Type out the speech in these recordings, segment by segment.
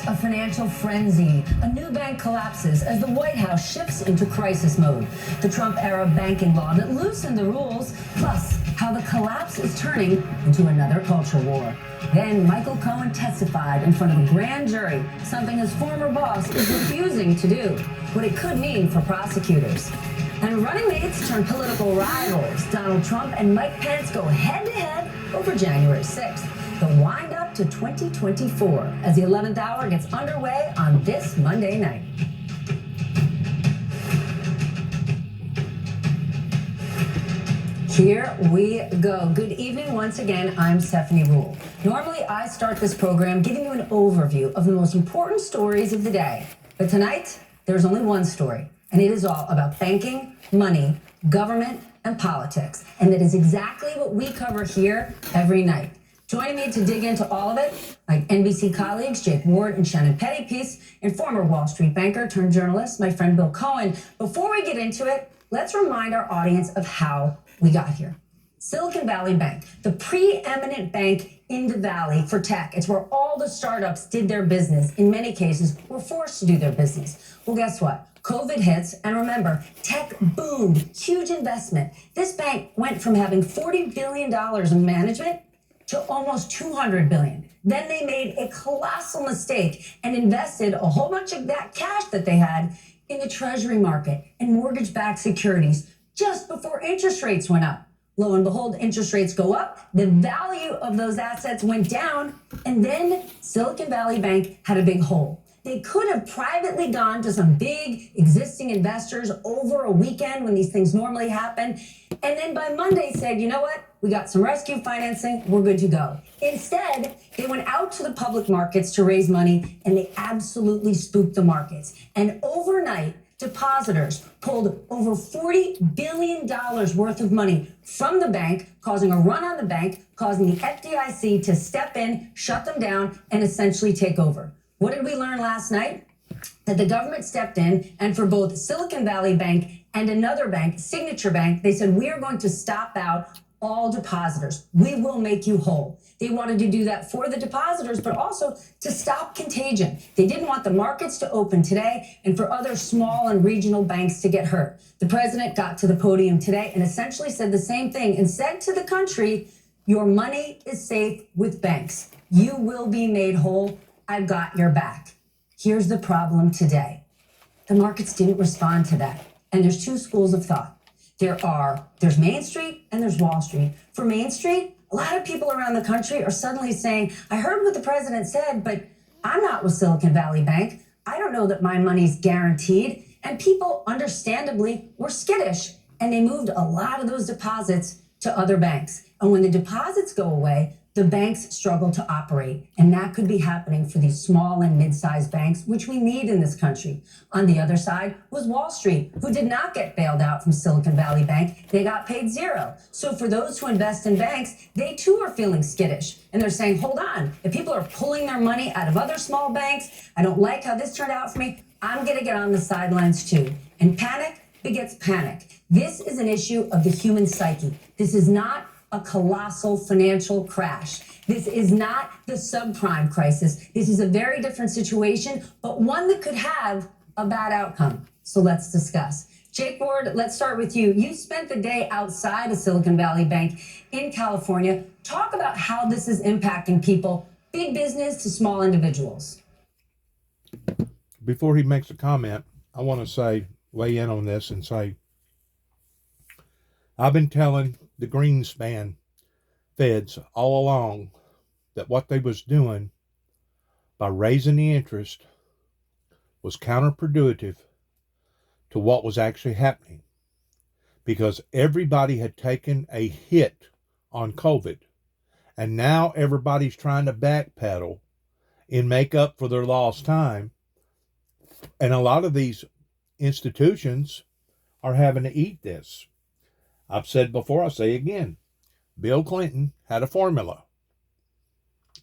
A financial frenzy. A new bank collapses as the White House shifts into crisis mode. The Trump-era banking law that loosened the rules, plus how the collapse is turning into another culture war. Then Michael Cohen testified in front of a grand jury, something his former boss is refusing to do, what it could mean for prosecutors. And running mates turn political rivals. Donald Trump and Mike Pence go head-to-head over January 6th. The wind up to 2024 as the 11th hour gets underway on this Monday night. Here we go. Good evening once again. I'm Stephanie Rule. Normally I start this program giving you an overview of the most important stories of the day. But tonight, there's only one story, and it is all about banking, money, government, and politics. And that is exactly what we cover here every night. Joining me to dig into all of it, my NBC colleagues Jake Ward and Shannon Pettypiece, and former Wall Street banker turned journalist, my friend Bill Cohen. Before we get into it, let's remind our audience of how we got here. Silicon Valley Bank, the preeminent bank in the Valley for tech. It's where all the startups did their business. In many cases, were forced to do their business. Well, guess what? COVID hits, and remember, tech boomed, huge investment. This bank went from having $40 billion in management to almost $200 billion. Then they made a colossal mistake and invested a whole bunch of that cash that they had in the treasury market and mortgage-backed securities just before interest rates went up. Lo and behold, interest rates go up, the value of those assets went down, and then Silicon Valley Bank had a big hole. They could have privately gone to some big existing investors over a weekend when these things normally happen, and then by Monday said, you know what? We got some rescue financing, we're good to go. Instead, they went out to the public markets to raise money, and they absolutely spooked the markets. And overnight, depositors pulled over $40 billion worth of money from the bank, causing a run on the bank, causing the FDIC to step in, shut them down, and essentially take over. What did we learn last night? That the government stepped in, and for both Silicon Valley Bank and another bank, Signature Bank, they said, we are going to stop out all depositors. We will make you whole. They wanted to do that for the depositors, but also to stop contagion. They didn't want the markets to open today and for other small and regional banks to get hurt. The president got to the podium today and essentially said the same thing and said to the country, your money is safe with banks. You will be made whole. I've got your back. Here's the problem today. The markets didn't respond to that. And there's two schools of thought. There's Main Street and there's Wall Street. For Main Street, a lot of people around the country are suddenly saying, I heard what the president said, but I'm not with Silicon Valley Bank. I don't know that my money's guaranteed. And people, understandably, were skittish. And they moved a lot of those deposits to other banks. And when the deposits go away, the banks struggle to operate. And that could be happening for these small and mid-sized banks, which we need in this country. On the other side was Wall Street, who did not get bailed out from Silicon Valley Bank. They got paid zero. So for those who invest in banks, they too are feeling skittish. And they're saying, hold on, if people are pulling their money out of other small banks, I don't like how this turned out for me, I'm gonna get on the sidelines too. And panic begets panic. This is an issue of the human psyche. This is not a colossal financial crash. This is not the subprime crisis. This is a very different situation, but one that could have a bad outcome. So let's discuss. Jake Ward, let's start with you. You spent the day outside of Silicon Valley Bank in California. Talk about how this is impacting people, big business to small individuals. Before he makes a comment, I want to weigh in on this and say, I've been telling the Greenspan feds all along that what they was doing by raising the interest was counterproductive to what was actually happening, because everybody had taken a hit on COVID, and now everybody's trying to backpedal and make up for their lost time, and a lot of these institutions are having to eat this. I've said before, I'll say again, Bill Clinton had a formula.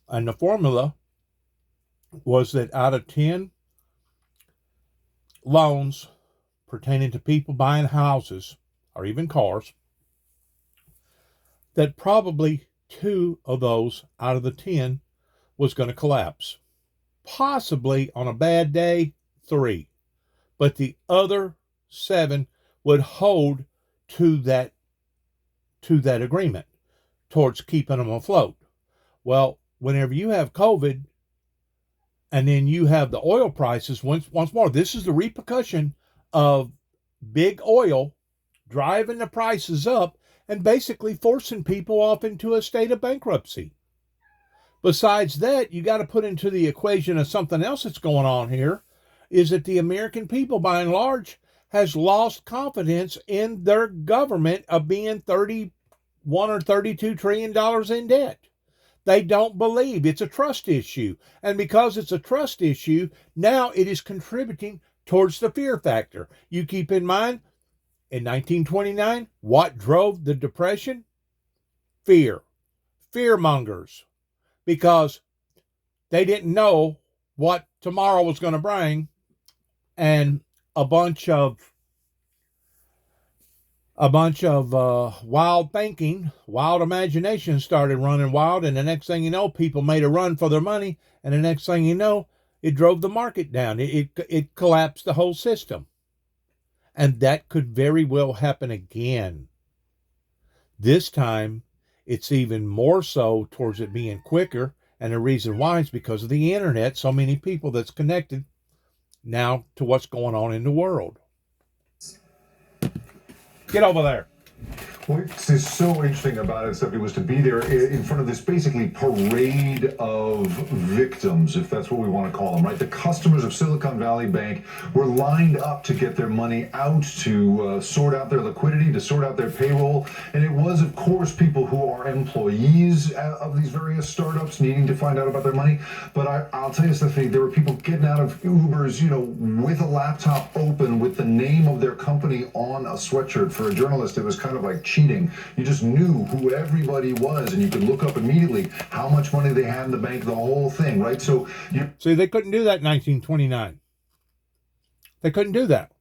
And the formula was that out of 10 loans pertaining to people buying houses or even cars, that probably 2 of those out of the 10 was going to collapse. possibly on a bad day 3, but the other 7 would hold to that agreement towards keeping them afloat. Well, whenever you have COVID and then you have the oil prices, once more, this is the repercussion of big oil driving the prices up and basically forcing people off into a state of bankruptcy. Besides that, you got to put into the equation of something else that's going on here, is that the American people, by and large, has lost confidence in their government of being $31 or $32 trillion in debt. They don't believe. It's a trust issue. And because it's a trust issue, now it is contributing towards the fear factor. You keep in mind, in 1929, what drove the Depression? Fear. Fearmongers. Because they didn't know what tomorrow was going to bring, and a bunch of wild thinking, wild imagination started running wild, and the next thing you know, people made a run for their money, and the next thing you know, it drove the market down. It collapsed the whole system. And that could very well happen again. This time, it's even more so towards it being quicker, and the reason why is because of the internet. So many people that's connected now to what's going on in the world. Get over there. What's so interesting about it, Stephanie, was to be there in front of this basically parade of victims, if that's what we want to call them, right? The customers of Silicon Valley Bank were lined up to get their money out, to sort out their liquidity, to sort out their payroll. And it was, of course, people who are employees of these various startups needing to find out about their money. But I'll tell you, Stephanie, there were people getting out of Ubers, with a laptop open with the name of their company on a sweatshirt. For a journalist, it was kind of like cheating. You just knew who everybody was, and you could look up immediately how much money they had in the bank, the whole thing, right? So see, they couldn't do that in 1929. They couldn't do that.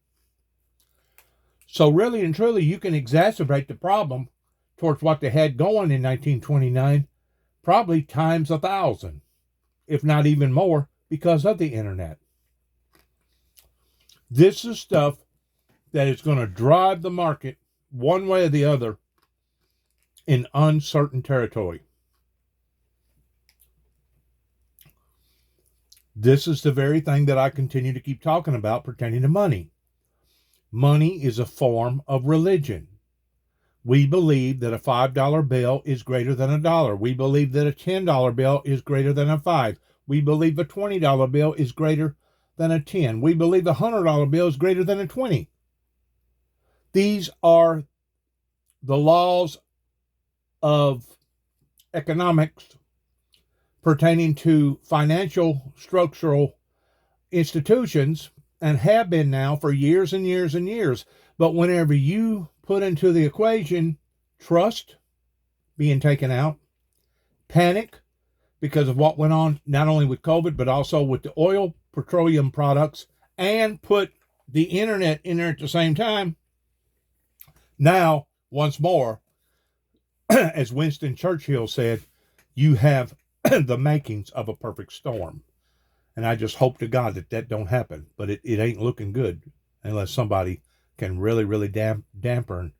So really and truly, you can exacerbate the problem towards what they had going in 1929, probably times 1,000, if not even more, because of the internet. This is stuff that is going to drive the market one way or the other in uncertain territory. This is the very thing that I continue to keep talking about pertaining to money. Money is a form of religion. We believe that a $5 bill is greater than a dollar. We believe that a $10 bill is greater than a 5. We believe a $20 bill is greater than a 10. We believe a $100 bill is greater than a 20. These are the laws of economics pertaining to financial structural institutions, and have been now for years and years and years. But whenever you put into the equation trust being taken out, panic because of what went on not only with COVID but also with the oil, petroleum products, and put the internet in there at the same time, now, once more, as Winston Churchill said, you have the makings of a perfect storm. And I just hope to God that don't happen. But it ain't looking good unless somebody can really, really dampen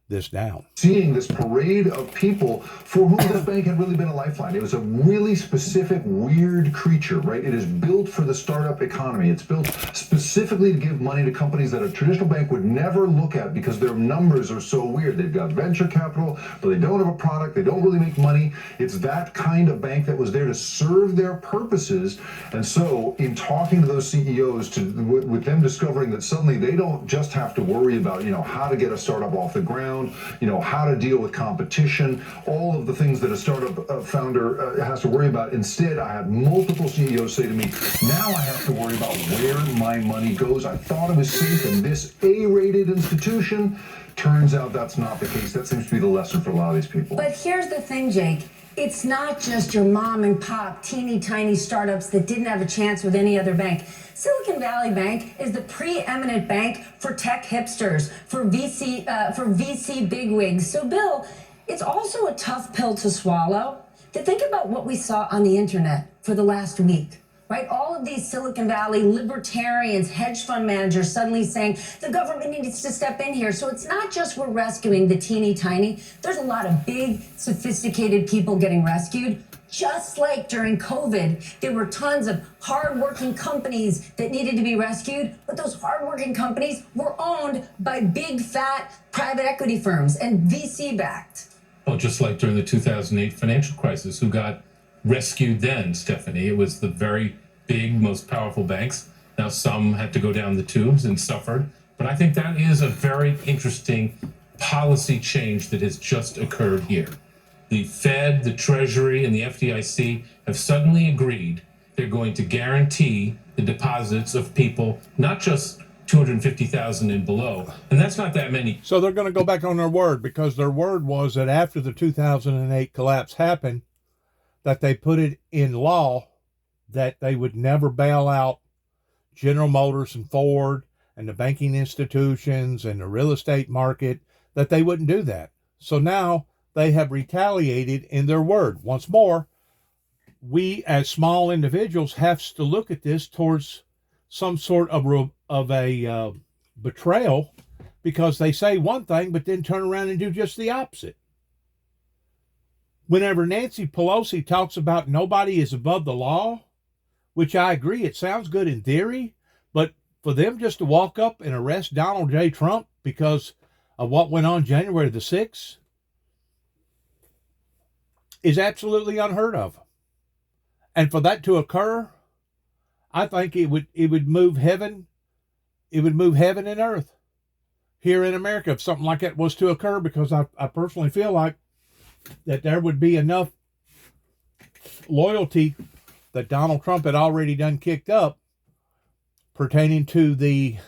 this down. Seeing this parade of people for whom this bank had really been a lifeline. It was a really specific, weird creature, right? It is built for the startup economy. It's built specifically to give money to companies that a traditional bank would never look at because their numbers are so weird. They've got venture capital, but they don't have a product. They don't really make money. It's that kind of bank that was there to serve their purposes. And so in talking to those CEOs, with them discovering that suddenly they don't just have to worry about, how to get a startup off the ground, how to deal with competition, all of the things that a startup founder has to worry about. Instead, I had multiple CEOs say to me, now I have to worry about where my money goes. I thought it was safe in this A-rated institution. Turns out that's not the case. That seems to be the lesson for a lot of these people. But here's the thing, Jake. It's not just your mom and pop, teeny tiny startups that didn't have a chance with any other bank. Silicon Valley Bank is the preeminent bank for tech hipsters, for VC bigwigs. So, Bill, it's also a tough pill to swallow to think about what we saw on the internet for the last week. right? All of these Silicon Valley libertarians, hedge fund managers suddenly saying the government needs to step in here. So it's not just we're rescuing the teeny tiny. There's a lot of big, sophisticated people getting rescued. Just like during COVID, there were tons of hardworking companies that needed to be rescued, but those hardworking companies were owned by big, fat private equity firms and VC-backed. Oh, just like during the 2008 financial crisis, who got rescued then, Stephanie? It was the very big, most powerful banks. Now, some had to go down the tubes and suffered. But I think that is a very interesting policy change that has just occurred here. The Fed, the Treasury, and the FDIC have suddenly agreed they're going to guarantee the deposits of people, not just 250,000 and below. And that's not that many. So they're going to go back on their word, because their word was that after the 2008 collapse happened, that they put it in law that they would never bail out General Motors and Ford and the banking institutions and the real estate market, that they wouldn't do that. So now they have retaliated in their word. Once more, we as small individuals have to look at this towards some sort of a betrayal, because they say one thing but then turn around and do just the opposite. Whenever Nancy Pelosi talks about nobody is above the law, which I agree, it sounds good in theory, but for them just to walk up and arrest Donald J. Trump because of what went on January the 6th is absolutely unheard of. And for that to occur, I think it would move heaven. It would move heaven and earth here in America if something like that was to occur, because I personally feel like that there would be enough loyalty that Donald Trump had already done kicked up pertaining to the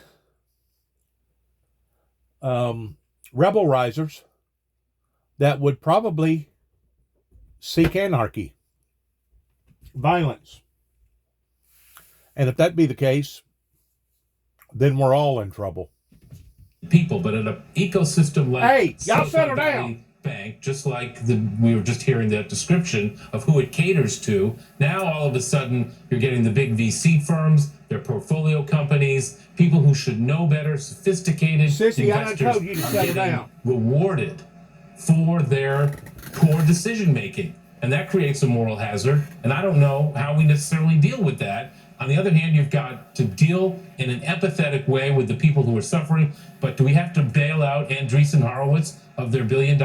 rebel risers that would probably seek anarchy, violence. And if that be the case, then we're all in trouble. People, but in an ecosystem like Hey, y'all settle Silicon Valley down. Bank, just like we were just hearing that description of who it caters to. Now all of a sudden you're getting the big VC firms, their portfolio companies, people who should know better, sophisticated Sissy, I investors told you to are settle getting down. rewarded for their poor decision making. And that creates a moral hazard. And I don't know how we necessarily deal with that. On the other hand, you've got to deal in an empathetic way with the people who are suffering. But do we have to bail out Andreessen Horowitz of their $1 billion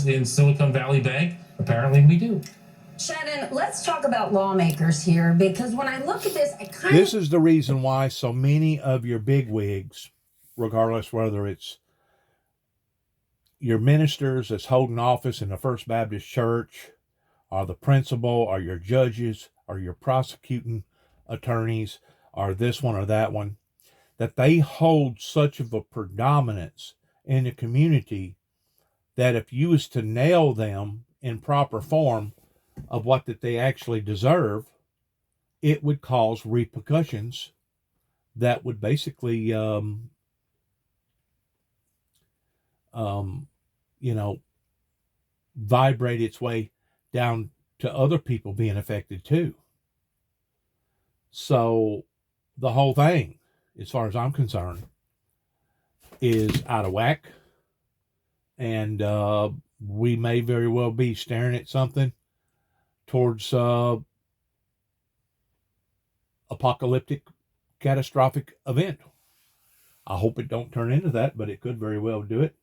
in Silicon Valley Bank? Apparently we do. Shannon, let's talk about lawmakers here, because when I look at this, This is the reason why so many of your bigwigs, regardless whether it's your ministers that's holding office in the First Baptist Church, or the principal, or your judges, or your prosecuting attorneys, or this one or that one, that they hold such of a predominance in the community that if you was to nail them in proper form of what that they actually deserve, it would cause repercussions that would basically, vibrate its way down to other people being affected too. So the whole thing, as far as I'm concerned, is out of whack. And we may very well be staring at something towards apocalyptic, catastrophic event. I hope it don't turn into that, but it could very well do it.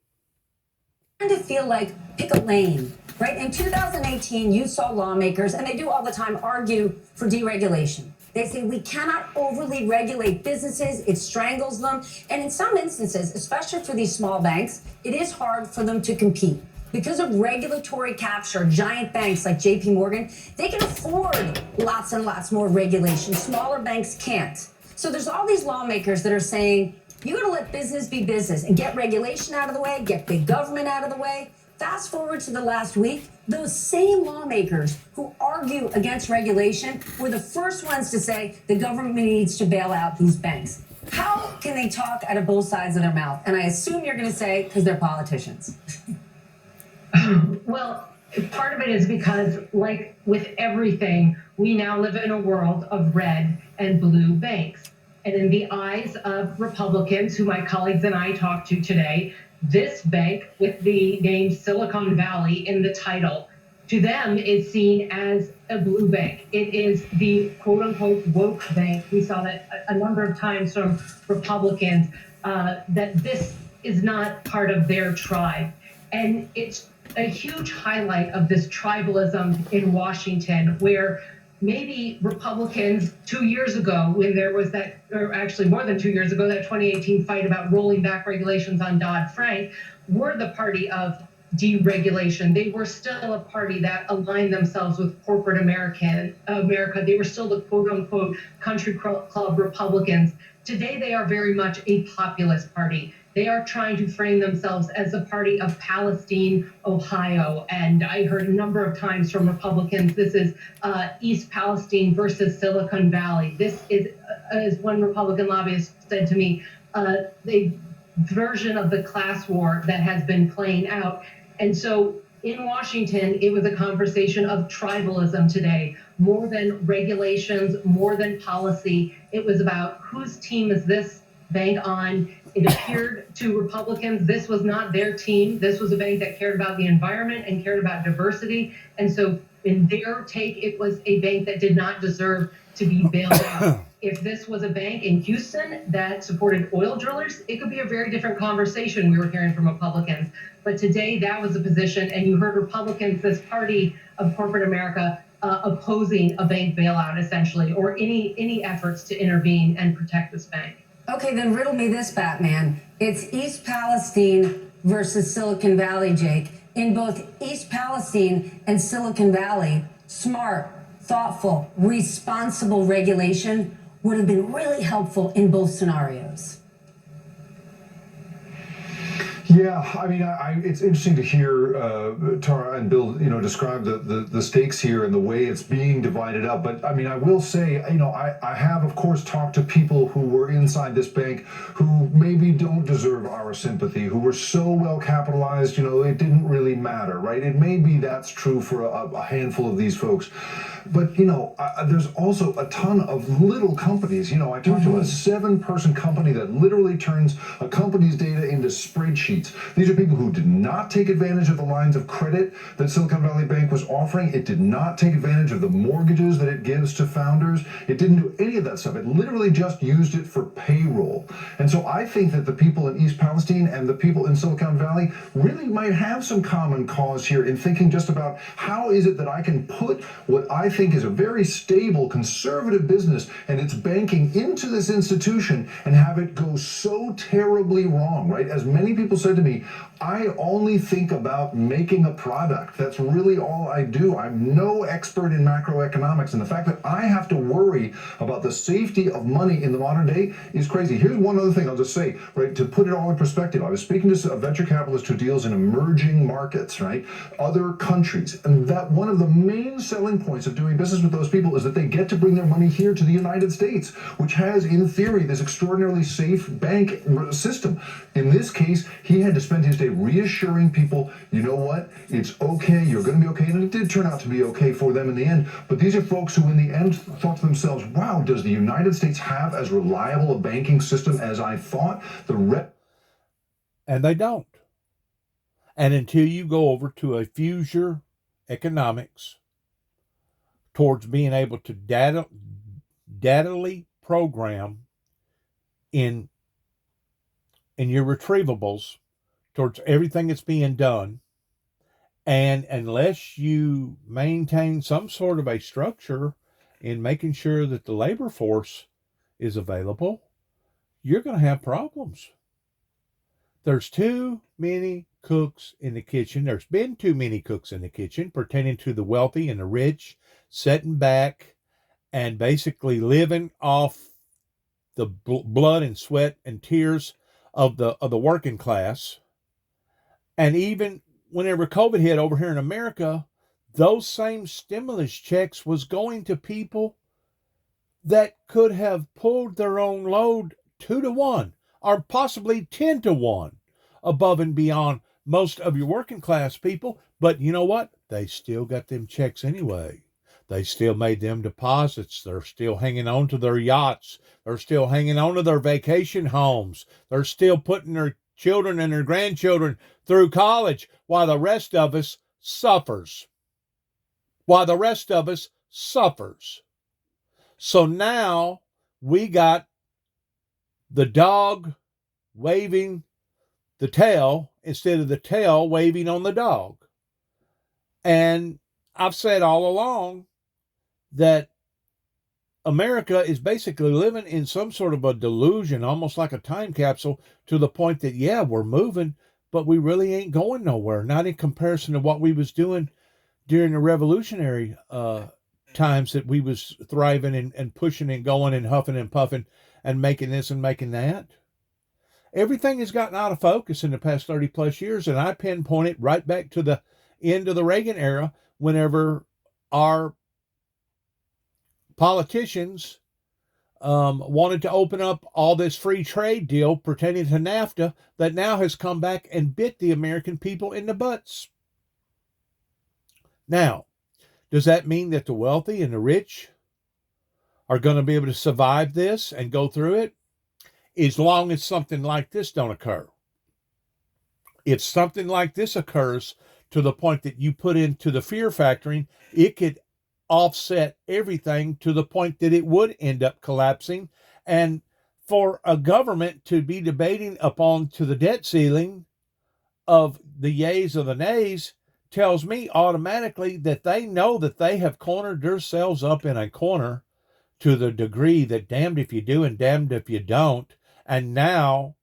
To feel like pick a lane, right? In 2018, you saw lawmakers, and they do all the time, argue for deregulation. They say we cannot overly regulate businesses, it strangles them. And in some instances, especially for these small banks, it is hard for them to compete. Because of regulatory capture, giant banks like JP Morgan, they can afford lots and lots more regulation. Smaller banks can't. So there's all these lawmakers that are saying, you gotta let business be business and get regulation out of the way, get big government out of the way. Fast forward to the last week, those same lawmakers who argue against regulation were the first ones to say the government needs to bail out these banks. How can they talk out of both sides of their mouth? And I assume you're gonna say, because they're politicians. Well, part of it is because, like with everything, we now live in a world of red and blue banks. And in the eyes of Republicans, who my colleagues and I talked to today, this bank with the name Silicon Valley in the title, to them is seen as a blue bank. It is the quote unquote woke bank. We saw that a number of times from Republicans, that this is not part of their tribe. And it's a huge highlight of this tribalism in Washington, where maybe Republicans 2 years ago, when there was that, or actually more than 2 years ago, that 2018 fight about rolling back regulations on Dodd-Frank, were the party of deregulation. They were still a party that aligned themselves with corporate America. They were still the quote unquote country club Republicans. Today, they are very much a populist party. They are trying to frame themselves as a party of Palestine, Ohio. And I heard a number of times from Republicans, this is East Palestine versus Silicon Valley. This is, as one Republican lobbyist said to me, the version of the class war that has been playing out. And so in Washington, it was a conversation of tribalism today, more than regulations, more than policy. It was about whose team is this bank on. It appeared to Republicans this was not their team. This was a bank that cared about the environment and cared about diversity. And so in their take, it was a bank that did not deserve to be bailed out. If this was a bank in Houston that supported oil drillers, it could be a very different conversation we were hearing from Republicans. But today, that was the position, and you heard Republicans, this party of corporate America, opposing a bank bailout, essentially, or any efforts to intervene and protect this bank. Okay, then riddle me this, Batman. It's East Palestine versus Silicon Valley, Jake. In both East Palestine and Silicon Valley, smart, thoughtful, responsible regulation would have been really helpful in both scenarios. Yeah, I mean, it's interesting to hear Tara and Bill, describe the stakes here and the way it's being divided up. But I mean, I will say, I have, of course, talked to people who were inside this bank who maybe don't deserve our sympathy, who were so well capitalized, it didn't really matter, right? It may be that's true for a handful of these folks. But, there's also a ton of little companies. I talked to a 7-person company that literally turns a company's data into spreadsheets. These are people who did not take advantage of the lines of credit that Silicon Valley Bank was offering. It did not take advantage of the mortgages that it gives to founders. It didn't do any of that stuff. It literally just used it for payroll. And so I think that the people in East Palestine and the people in Silicon Valley really might have some common cause here in thinking just about how is it that I can put what I think is a very stable conservative business and its banking into this institution and have it go so terribly wrong, right? As many people said to me, I only think about making a product. That's really all I do. I'm no expert in macroeconomics, and the fact that I have to worry about the safety of money in the modern day is crazy. Here's one other thing I'll just say, right, to put it all in perspective. I was speaking to a venture capitalist who deals in emerging markets, right, other countries, and that one of the main selling points of doing business with those people is that they get to bring their money here to the United States, which has, in theory, this extraordinarily safe bank system. In this case, he had to spend his day reassuring people, you know what, it's okay, you're going to be okay. And it did turn out to be okay for them in the end. But these are folks who in the end thought to themselves, wow, does the United States have as reliable a banking system as I thought? And they don't. And until you go over to a future economics towards being able to datally program in your retrievables towards everything that's being done, and unless you maintain some sort of a structure in making sure that the labor force is available, you're going to have problems. There's too many cooks in the kitchen. There's been too many cooks in the kitchen pertaining to the wealthy and the rich sitting back and basically living off the blood and sweat and tears of the working class. And even whenever COVID hit over here in America, those same stimulus checks was going to people that could have pulled their own load 2 to 1 or possibly 10 to 1 above and beyond most of your working class people. But you know what? They still got them checks anyway. They still made them deposits. They're still hanging on to their yachts. They're still hanging on to their vacation homes. They're still putting their children and their grandchildren through college while the rest of us suffers. While the rest of us suffers. So now we got the dog waving the tail instead of the tail waving on the dog. And I've said all along that America is basically living in some sort of a delusion, almost like a time capsule, to the point that, yeah, we're moving, but we really ain't going nowhere. Not in comparison to what we was doing during the revolutionary times that we was thriving and pushing and going and huffing and puffing and making this and making that. Everything has gotten out of focus in the past 30 plus years, and I pinpoint it right back to the end of the Reagan era, whenever our politicians wanted to open up all this free trade deal pertaining to NAFTA that now has come back and bit the American people in the butts. Now, does that mean that the wealthy and the rich are going to be able to survive this and go through it? As long as something like this don't occur. If something like this occurs to the point that you put into the fear factoring, it could offset everything to the point that it would end up collapsing. And for a government to be debating upon to the debt ceiling of the yays or the nays tells me automatically that they know that they have cornered themselves up in a corner to the degree that damned if you do and damned if you don't. And now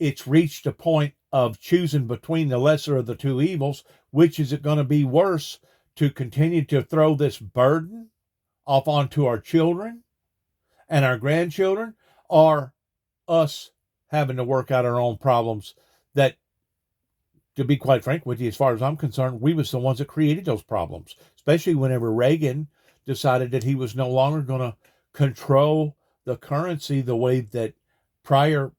it's reached a point of choosing between the lesser of the two evils. Which is it going to be worse, to continue to throw this burden off onto our children and our grandchildren, or us having to work out our own problems that, to be quite frank with you, as far as I'm concerned, we was the ones that created those problems, especially whenever Reagan decided that he was no longer going to control the currency the way that prior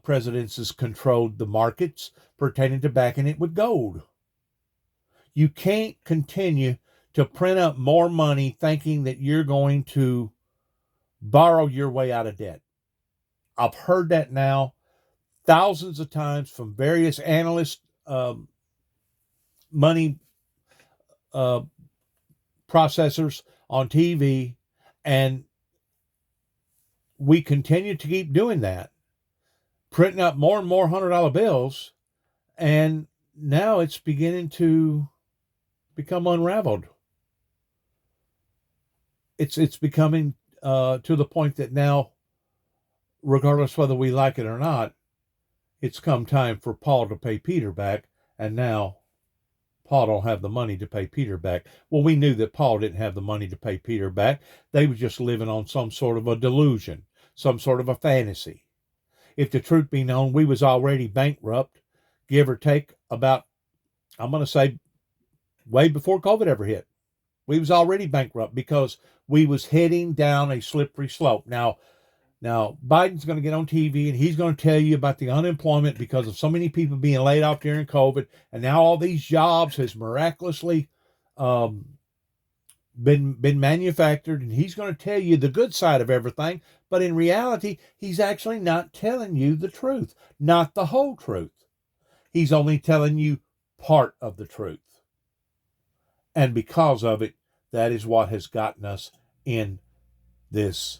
presidents has controlled the markets pertaining to backing it with gold. You can't continue to print up more money thinking that you're going to borrow your way out of debt. I've heard that now thousands of times from various analysts, money processors on TV, and we continue to keep doing that, printing up more and more $100 bills, and now it's beginning to become unraveled. It's becoming to the point that now, regardless whether we like it or not, it's come time for Paul to pay Peter back, and now Paul don't have the money to pay Peter back. Well, we knew that Paul didn't have the money to pay Peter back. They were just living on some sort of a delusion, some sort of a fantasy. If the truth be known, we was already bankrupt, give or take about, I'm going to say, way before COVID ever hit. We was already bankrupt because we was heading down a slippery slope. Now Biden's going to get on TV and he's going to tell you about the unemployment because of so many people being laid off during COVID, and now all these jobs has miraculously been manufactured, and he's going to tell you the good side of everything. But in reality, he's actually not telling you the truth, not the whole truth. He's only telling you part of the truth. And because of it, that is what has gotten us in this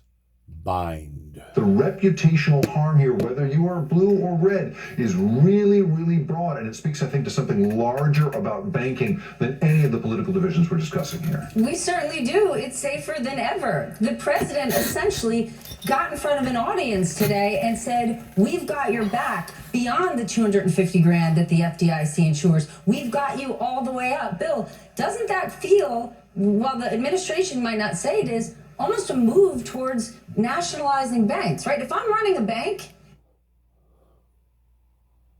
bind. The reputational harm here, whether you are blue or red, is really, really broad. And it speaks, I think, to something larger about banking than any of the political divisions we're discussing here. We certainly do. It's safer than ever. The president essentially got in front of an audience today and said, we've got your back beyond the 250 grand that the FDIC insures. We've got you all the way up. Bill, doesn't that feel, while the administration might not say it is, almost a move towards nationalizing banks, right? If I'm running a bank,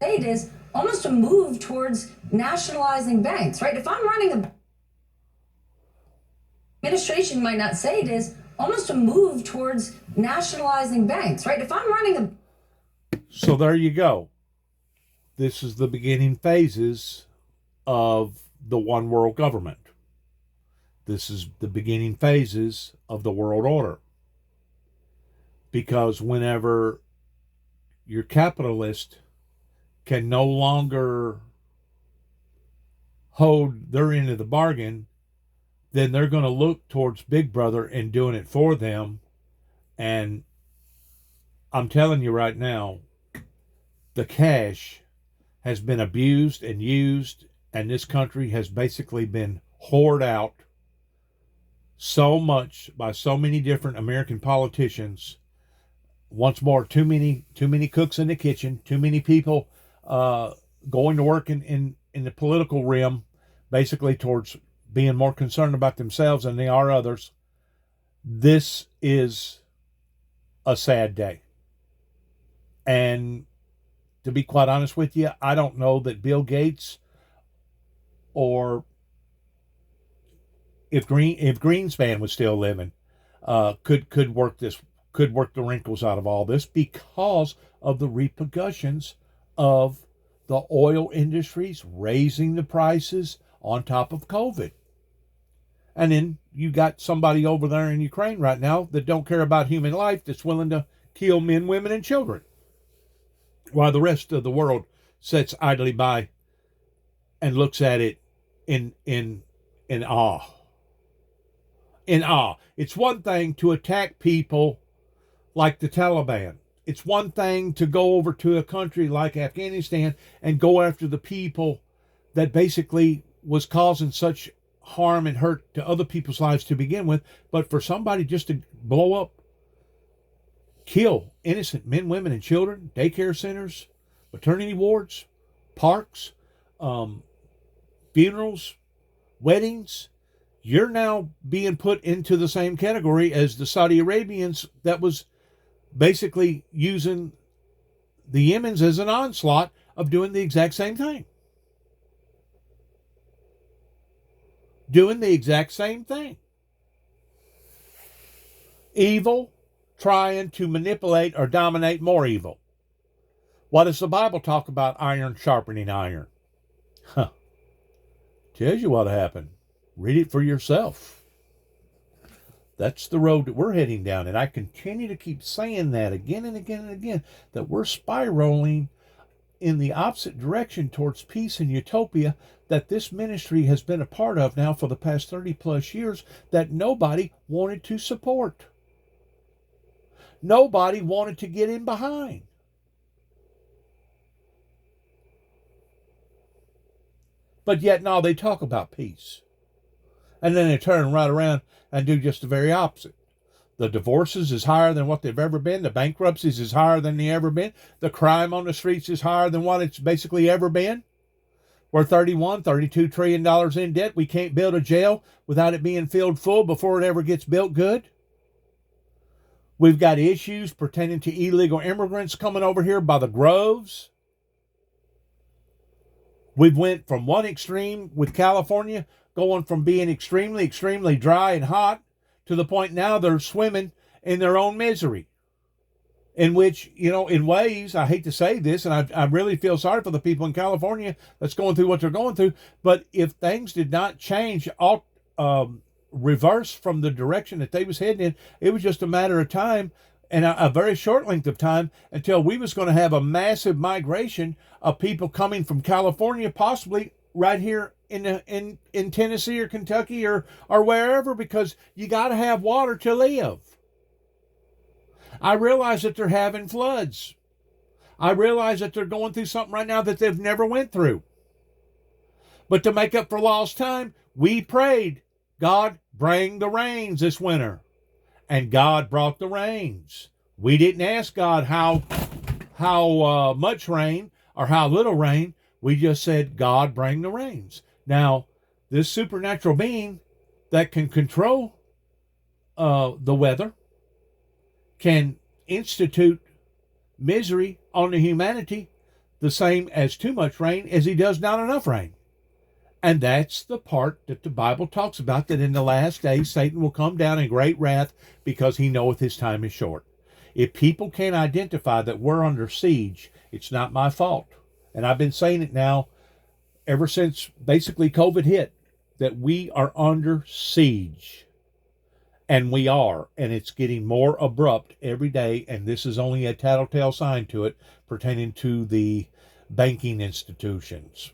say it is almost a move towards nationalizing banks, right? If I'm running a administration might not say it is almost a move towards nationalizing banks, right? If I'm running a So there you go. This is the beginning phases of the one world government. This is the beginning phases of the world order. Because whenever your capitalist can no longer hold their end of the bargain, then they're going to look towards Big Brother and doing it for them. And I'm telling you right now, the cash has been abused and used, and this country has basically been hoarded out so much by so many different American politicians. Once more, too many cooks in the kitchen, too many people going to work in the political realm, basically towards being more concerned about themselves than they are others. This is a sad day. And to be quite honest with you, I don't know that Bill Gates, or if Greenspan was still living, could work the wrinkles out of all this, because of the repercussions of the oil industries raising the prices on top of COVID. And then you got somebody over there in Ukraine right now that don't care about human life, that's willing to kill men, women, and children, while the rest of the world sits idly by and looks at it in awe. In awe. It's one thing to attack people like the Taliban. It's one thing to go over to a country like Afghanistan and go after the people that basically was causing such harm and hurt to other people's lives to begin with. But for somebody just to blow up, kill innocent men, women, and children, daycare centers, maternity wards, parks, funerals, weddings, you're now being put into the same category as the Saudi Arabians that was basically using the Yemens as an onslaught of doing the exact same thing. Doing the exact same thing. Evil trying to manipulate or dominate more evil. What does the Bible talk about? Iron sharpening iron. Huh. Tells you what happened. Read it for yourself. That's the road that we're heading down. And I continue to keep saying that again and again and again, that we're spiraling in the opposite direction towards peace and utopia that this ministry has been a part of now for the past 30 plus years, that nobody wanted to support. Nobody wanted to get in behind. But yet now they talk about peace. And then they turn right around and do just the very opposite. The divorces is higher than what they've ever been. The bankruptcies is higher than they ever been. The crime on the streets is higher than what it's basically ever been. We're $32 trillion in debt. We can't build a jail without it being filled full before it ever gets built good. We've got issues pertaining to illegal immigrants coming over here by the groves. We've went from one extreme with California, going from being extremely, extremely dry and hot, to the point now they're swimming in their own misery. In which, in ways, I hate to say this, and I really feel sorry for the people in California that's going through what they're going through, but if things did not change, reverse from the direction that they was heading in, it was just a matter of time, and a very short length of time, until we was going to have a massive migration of people coming from California, possibly right here in Tennessee or Kentucky or wherever, because you got to have water to live. I realize that they're having floods. I realize that they're going through something right now that they've never went through. But to make up for lost time, we prayed, God, bring the rains this winter. And God brought the rains. We didn't ask God how much rain or how little rain. We just said, God, bring the rains. Now, this supernatural being that can control the weather can institute misery on the humanity the same as too much rain as he does not enough rain. And that's the part that the Bible talks about, that in the last days Satan will come down in great wrath because he knoweth his time is short. If people can't identify that we're under siege, it's not my fault. And I've been saying it now ever since basically COVID hit. that we are under siege. And we are, and it's getting more abrupt every day, and this is only a tattletale sign to it pertaining to the banking institutions.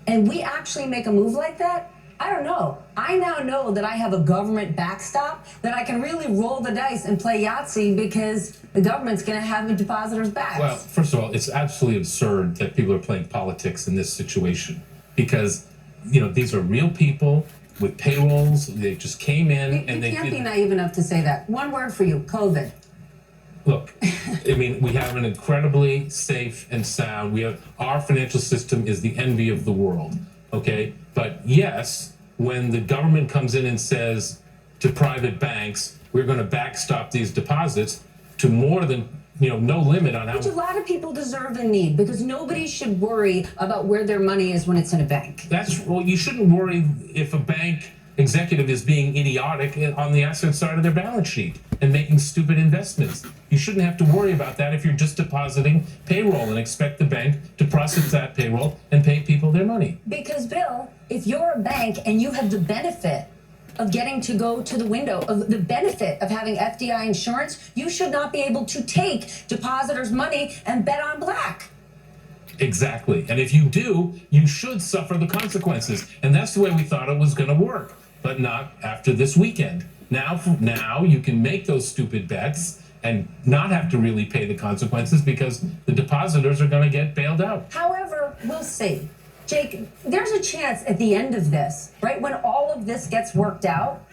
And we actually make a move like that? I don't know. I now know that I have a government backstop, that I can really roll the dice and play Yahtzee because the government's going to have the depositors' backs. Well, first of all, it's absolutely absurd that people are playing politics in this situation because, these are real people with payrolls. They just came in and you can't be naive enough to say that. One word for you, COVID. Look, we have an incredibly safe and sound. Our financial system is the envy of the world, okay? But yes, when the government comes in and says to private banks, we're going to backstop these deposits to more than, no limit on how... Which a lot of people deserve and need, because nobody should worry about where their money is when it's in a bank. You shouldn't worry if a bank executive is being idiotic on the asset side of their balance sheet and making stupid investments. You shouldn't have to worry about that if you're just depositing payroll and expect the bank to process that payroll and pay people their money. Because, Bill, if you're a bank and you have the benefit of getting to go to the window, of the benefit of having FDI insurance, you should not be able to take depositors' money and bet on black. Exactly. And if you do, you should suffer the consequences. And that's the way we thought it was going to work, but not after this weekend. Now you can make those stupid bets and not have to really pay the consequences because the depositors are going to get bailed out. However, we'll see. Jake, there's a chance at the end of this, right, when all of this gets worked out,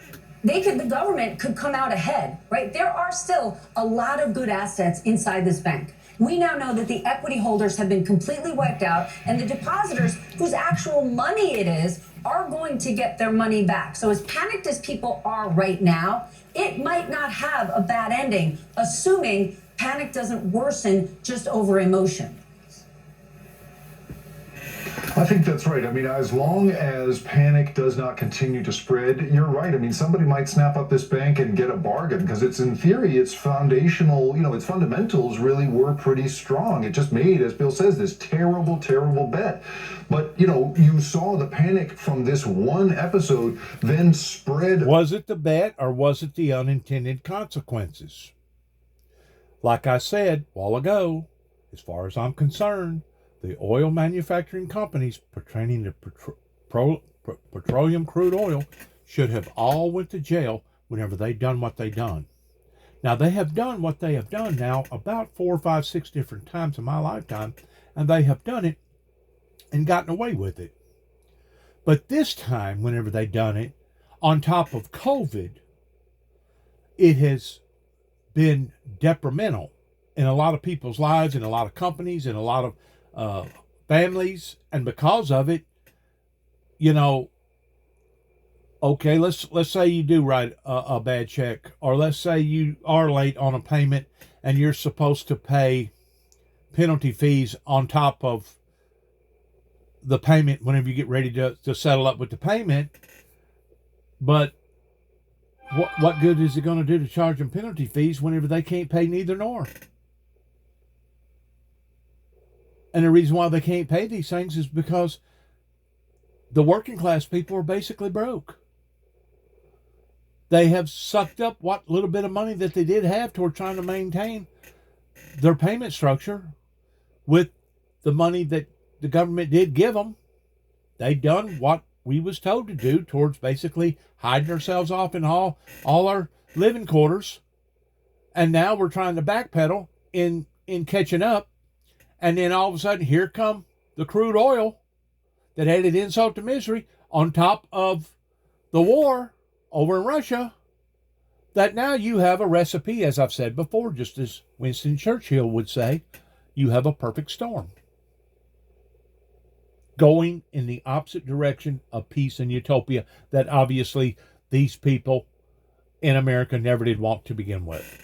the government could come out ahead, right? There are still a lot of good assets inside this bank. We now know that the equity holders have been completely wiped out, and the depositors, whose actual money it is, are going to get their money back. So as panicked as people are right now, it might not have a bad ending, assuming panic doesn't worsen just over emotion. I think that's right. As long as panic does not continue to spread, you're right. Somebody might snap up this bank and get a bargain because it's, in theory, its foundational, its fundamentals really were pretty strong. It just made, as Bill says, this terrible, terrible bet. But, you saw the panic from this one episode then spread. Was it the bet or was it the unintended consequences? Like I said a while ago, as far as I'm concerned, the oil manufacturing companies pertaining to petroleum crude oil should have all went to jail whenever they done what they done. Now, they have done what they have done now about 4, 5, 6 different times in my lifetime, and they have done it and gotten away with it. But this time, whenever they done it, on top of COVID, it has been detrimental in a lot of people's lives, in a lot of companies, in a lot of families, and because of it, okay, let's say you do write a bad check, or let's say you are late on a payment and you're supposed to pay penalty fees on top of the payment whenever you get ready to settle up with the payment. But what good is it going to do to charge them penalty fees whenever they can't pay neither nor? And the reason why they can't pay these things is because the working class people are basically broke. They have sucked up what little bit of money that they did have toward trying to maintain their payment structure with the money that the government did give them. They done what we was told to do towards basically hiding ourselves off in all our living quarters. And now we're trying to backpedal in catching up. And then all of a sudden, here come the crude oil that added insult to misery on top of the war over in Russia, that now you have a recipe, as I've said before, just as Winston Churchill would say, you have a perfect storm going in the opposite direction of peace and utopia that obviously these people in America never did want to begin with.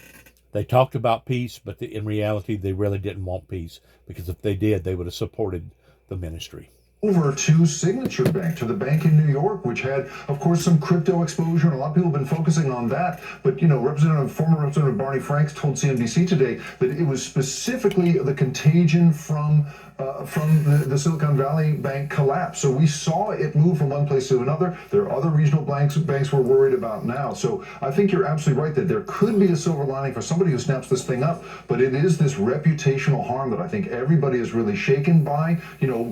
They talked about peace, but in reality, they really didn't want peace, because if they did, they would have supported the ministry. over to Signature Bank, to the bank in New York, which had, of course, some crypto exposure, and a lot of people have been focusing on that. But, former Representative Barney Franks told CNBC today that it was specifically the contagion from the Silicon Valley Bank collapse. So we saw it move from one place to another. There are other regional banks we're worried about now. So I think you're absolutely right that there could be a silver lining for somebody who snaps this thing up, but it is this reputational harm that I think everybody is really shaken by.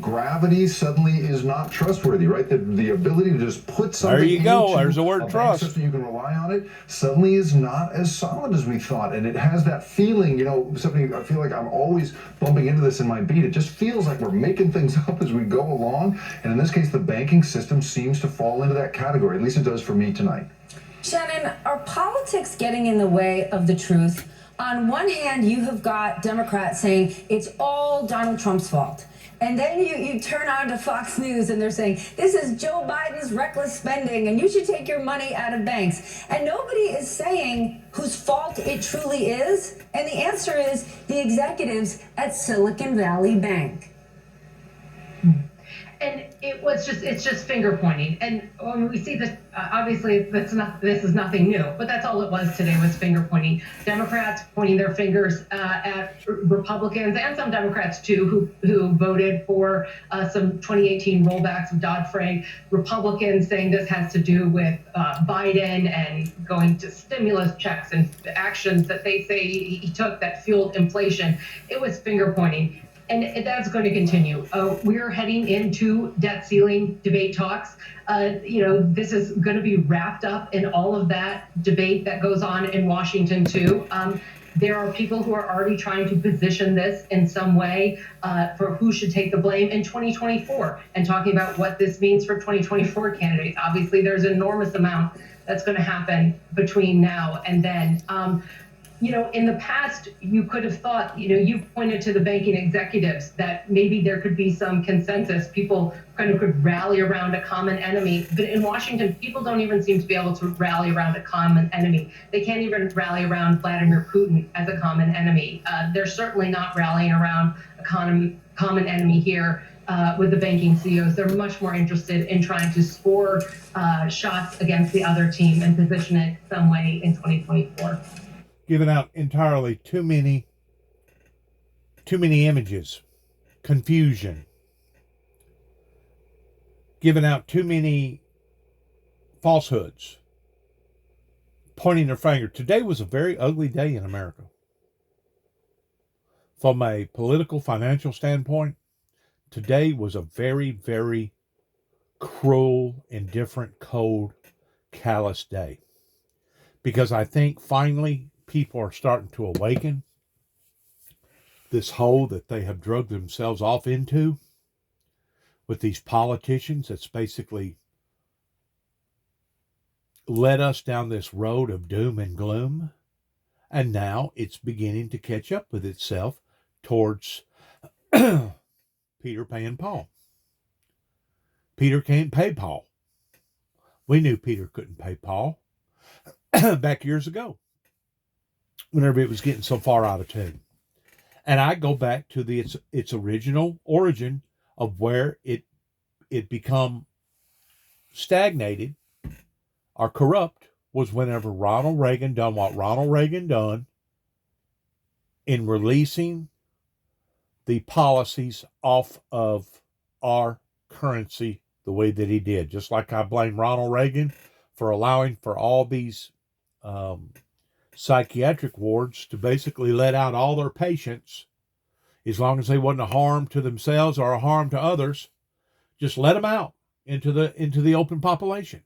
Gravity suddenly is not trustworthy, right? The ability to just put something there you go. into There's the word a trust. bank system, you can rely on it, suddenly is not as solid as we thought. And it has that feeling, something I feel like I'm always bumping into this in my beat. It just feels like we're making things up as we go along. And in this case, the banking system seems to fall into that category. At least it does for me tonight. Shannon, are politics getting in the way of the truth? On one hand, you have got Democrats saying it's all Donald Trump's fault. And then you turn on to Fox News and they're saying, this is Joe Biden's reckless spending and you should take your money out of banks. And nobody is saying whose fault it truly is. And the answer is the executives at Silicon Valley Bank. And it's just finger pointing. And when we see this, obviously this is nothing new, but that's all it was today, was finger pointing. Democrats pointing their fingers at Republicans, and some Democrats too, who voted for some 2018 rollbacks of Dodd-Frank. Republicans saying this has to do with Biden and going to stimulus checks and actions that they say he took that fueled inflation. It was finger pointing. And that's going to continue. We're heading into debt ceiling debate talks. This is going to be wrapped up in all of that debate that goes on in Washington, too. There are people who are already trying to position this in some way for who should take the blame in 2024 and talking about what this means for 2024 candidates. Obviously, there's an enormous amount that's going to happen between now and then. In the past, you could have thought, you pointed to the banking executives that maybe there could be some consensus. People kind of could rally around a common enemy. But in Washington, people don't even seem to be able to rally around a common enemy. They can't even rally around Vladimir Putin as a common enemy. They're certainly not rallying around a common enemy here. With the banking CEOs, they're much more interested in trying to score shots against the other team and position it some way in 2024. Giving out entirely too many images, confusion, giving out too many falsehoods, pointing their finger. Today was a very ugly day in America. From a political, financial standpoint, today was a very, very cruel, indifferent, cold, callous day. Because I think finally people are starting to awaken this hole that they have drugged themselves off into with these politicians that's basically led us down this road of doom and gloom. And now it's beginning to catch up with itself towards Peter paying Paul. Peter can't pay Paul. We knew Peter couldn't pay Paul back years ago, whenever it was getting so far out of tune. And I go back to its original origin of where it become stagnated or corrupt was whenever Ronald Reagan done what Ronald Reagan done in releasing the policies off of our currency the way that he did. Just like I blame Ronald Reagan for allowing for all these psychiatric wards to basically let out all their patients, as long as they wasn't a harm to themselves or a harm to others, just let them out into the open population.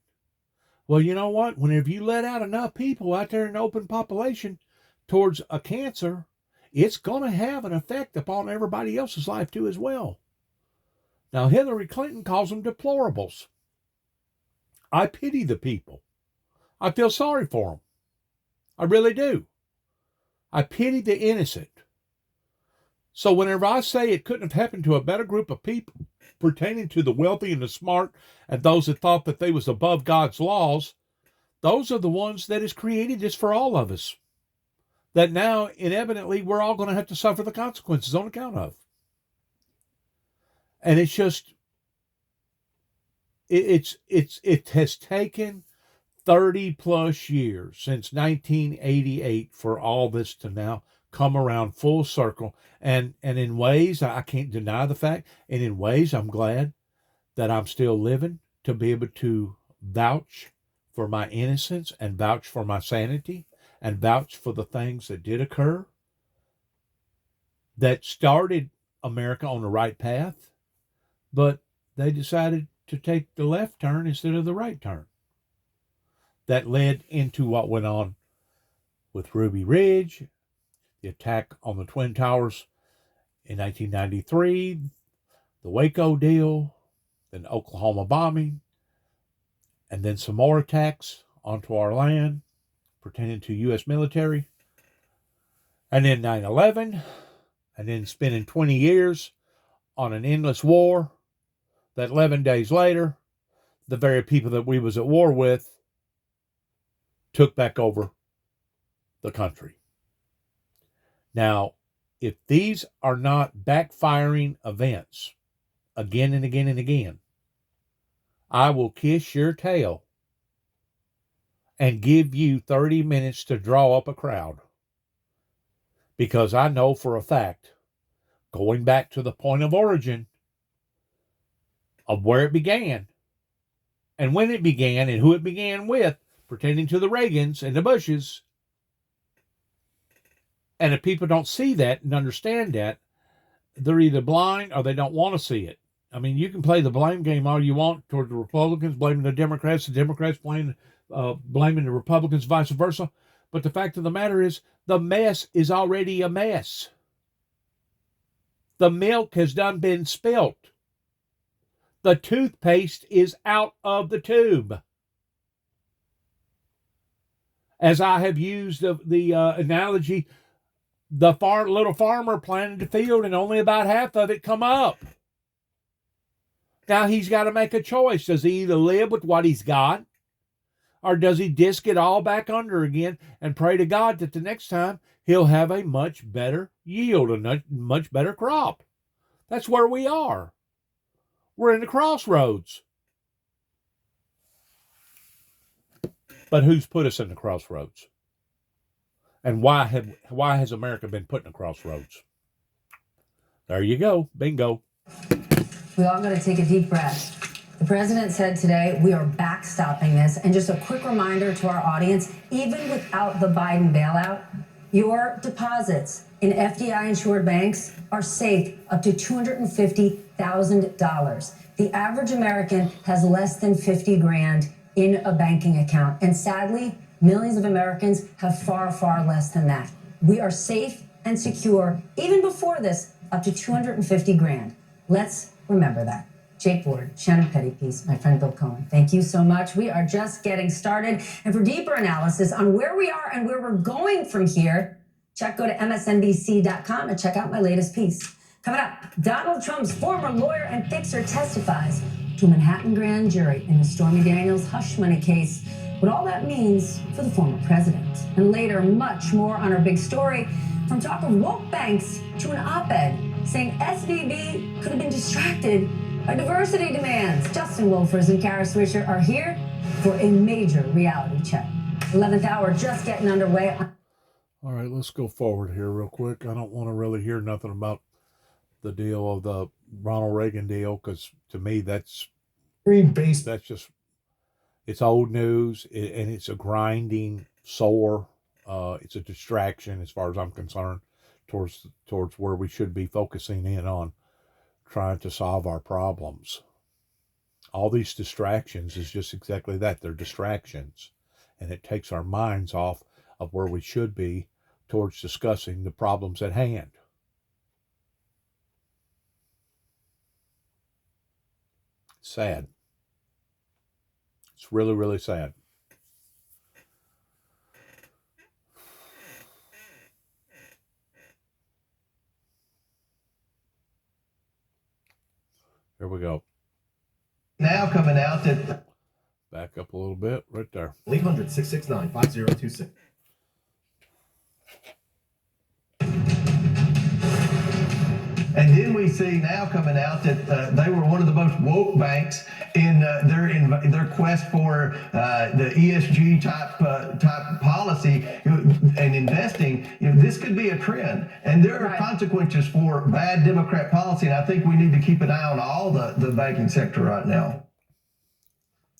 Well, you know what? Whenever you let out enough people out there in the open population towards a cancer, it's going to have an effect upon everybody else's life too as well. Now, Hillary Clinton calls them deplorables. I pity the people. I feel sorry for them. I really do. I pity the innocent. So whenever I say it couldn't have happened to a better group of people pertaining to the wealthy and the smart and those that thought that they was above God's laws, those are the ones that has created this for all of us. That now, inevitably, we're all going to have to suffer the consequences on account of. And it's just it has taken 30 plus years since 1988 for all this to now come around full circle. And in ways, I can't deny the fact, and in ways, I'm glad that I'm still living to be able to vouch for my innocence and vouch for my sanity and vouch for the things that did occur that started America on the right path, but they decided to take the left turn instead of the right turn. That led into what went on with Ruby Ridge, the attack on the Twin Towers in 1993, the Waco deal, then Oklahoma bombing, and then some more attacks onto our land pertaining to U.S. military, and then 9/11, and then spending 20 years on an endless war that 11 days later, the very people that we was at war with took back over the country. Now, if these are not backfiring events again and again and again, I will kiss your tail and give you 30 minutes to draw up a crowd. Because I know for a fact, going back to the point of origin of where it began and when it began and who it began with, pertaining to the Reagans and the Bushes, and if people don't see that and understand that, they're either blind or they don't want to see it. I mean, you can play the blame game all you want toward the Republicans, blaming the Democrats blaming the Republicans, vice versa. But the fact of the matter is, the mess is already a mess. The milk has done been spilt. The toothpaste is out of the tube. As I have used the analogy, the little farmer planted the field and only about half of it come up. Now he's got to make a choice. Does he either live with what he's got, or does he disc it all back under again and pray to God that the next time he'll have a much better yield, a much better crop? That's where we are. We're in the crossroads. But who's put us in the crossroads? And why has America been put in the crossroads? There you go. Bingo. We all got to take a deep breath. The president said today we are backstopping this. And just a quick reminder to our audience, even without the Biden bailout, your deposits in FDI-insured banks are safe up to $250,000. The average American has less than 50 grand in a banking account. And sadly, millions of Americans have far, far less than that. We are safe and secure, even before this, up to 250 grand. Let's remember that. Jake Ward, Shannon Pettypiece, my friend Bill Cohen, thank you so much. We are just getting started. And for deeper analysis on where we are and where we're going from here, go to msnbc.com and check out my latest piece. Coming up, Donald Trump's former lawyer and fixer testifies to a Manhattan grand jury in the Stormy Daniels hush money case, what all that means for the former president. And later, much more on our big story, from talk of woke banks to an op-ed saying SVB could have been distracted by diversity demands. Justin Wolfers and Kara Swisher are here for a major reality check. 11th hour just getting underway. All right, let's go forward here real quick. I don't want to really hear nothing about the deal of the Ronald Reagan deal, because to me that's just, it's old news, and it's a grinding sore. It's a distraction as far as I'm concerned towards where we should be focusing in on trying to solve our problems. All these distractions is just exactly that. They're distractions, and it takes our minds off of where we should be towards discussing the problems at hand. Sad. It's really, really sad. Here we go. Now coming out at... Back up a little bit, right there. 800-669-5026. And then we see now coming out that they were one of the most woke banks in their quest for the ESG type policy and investing. This could be a trend, and there are consequences for bad Democrat policy. And I think we need to keep an eye on all the banking sector right now.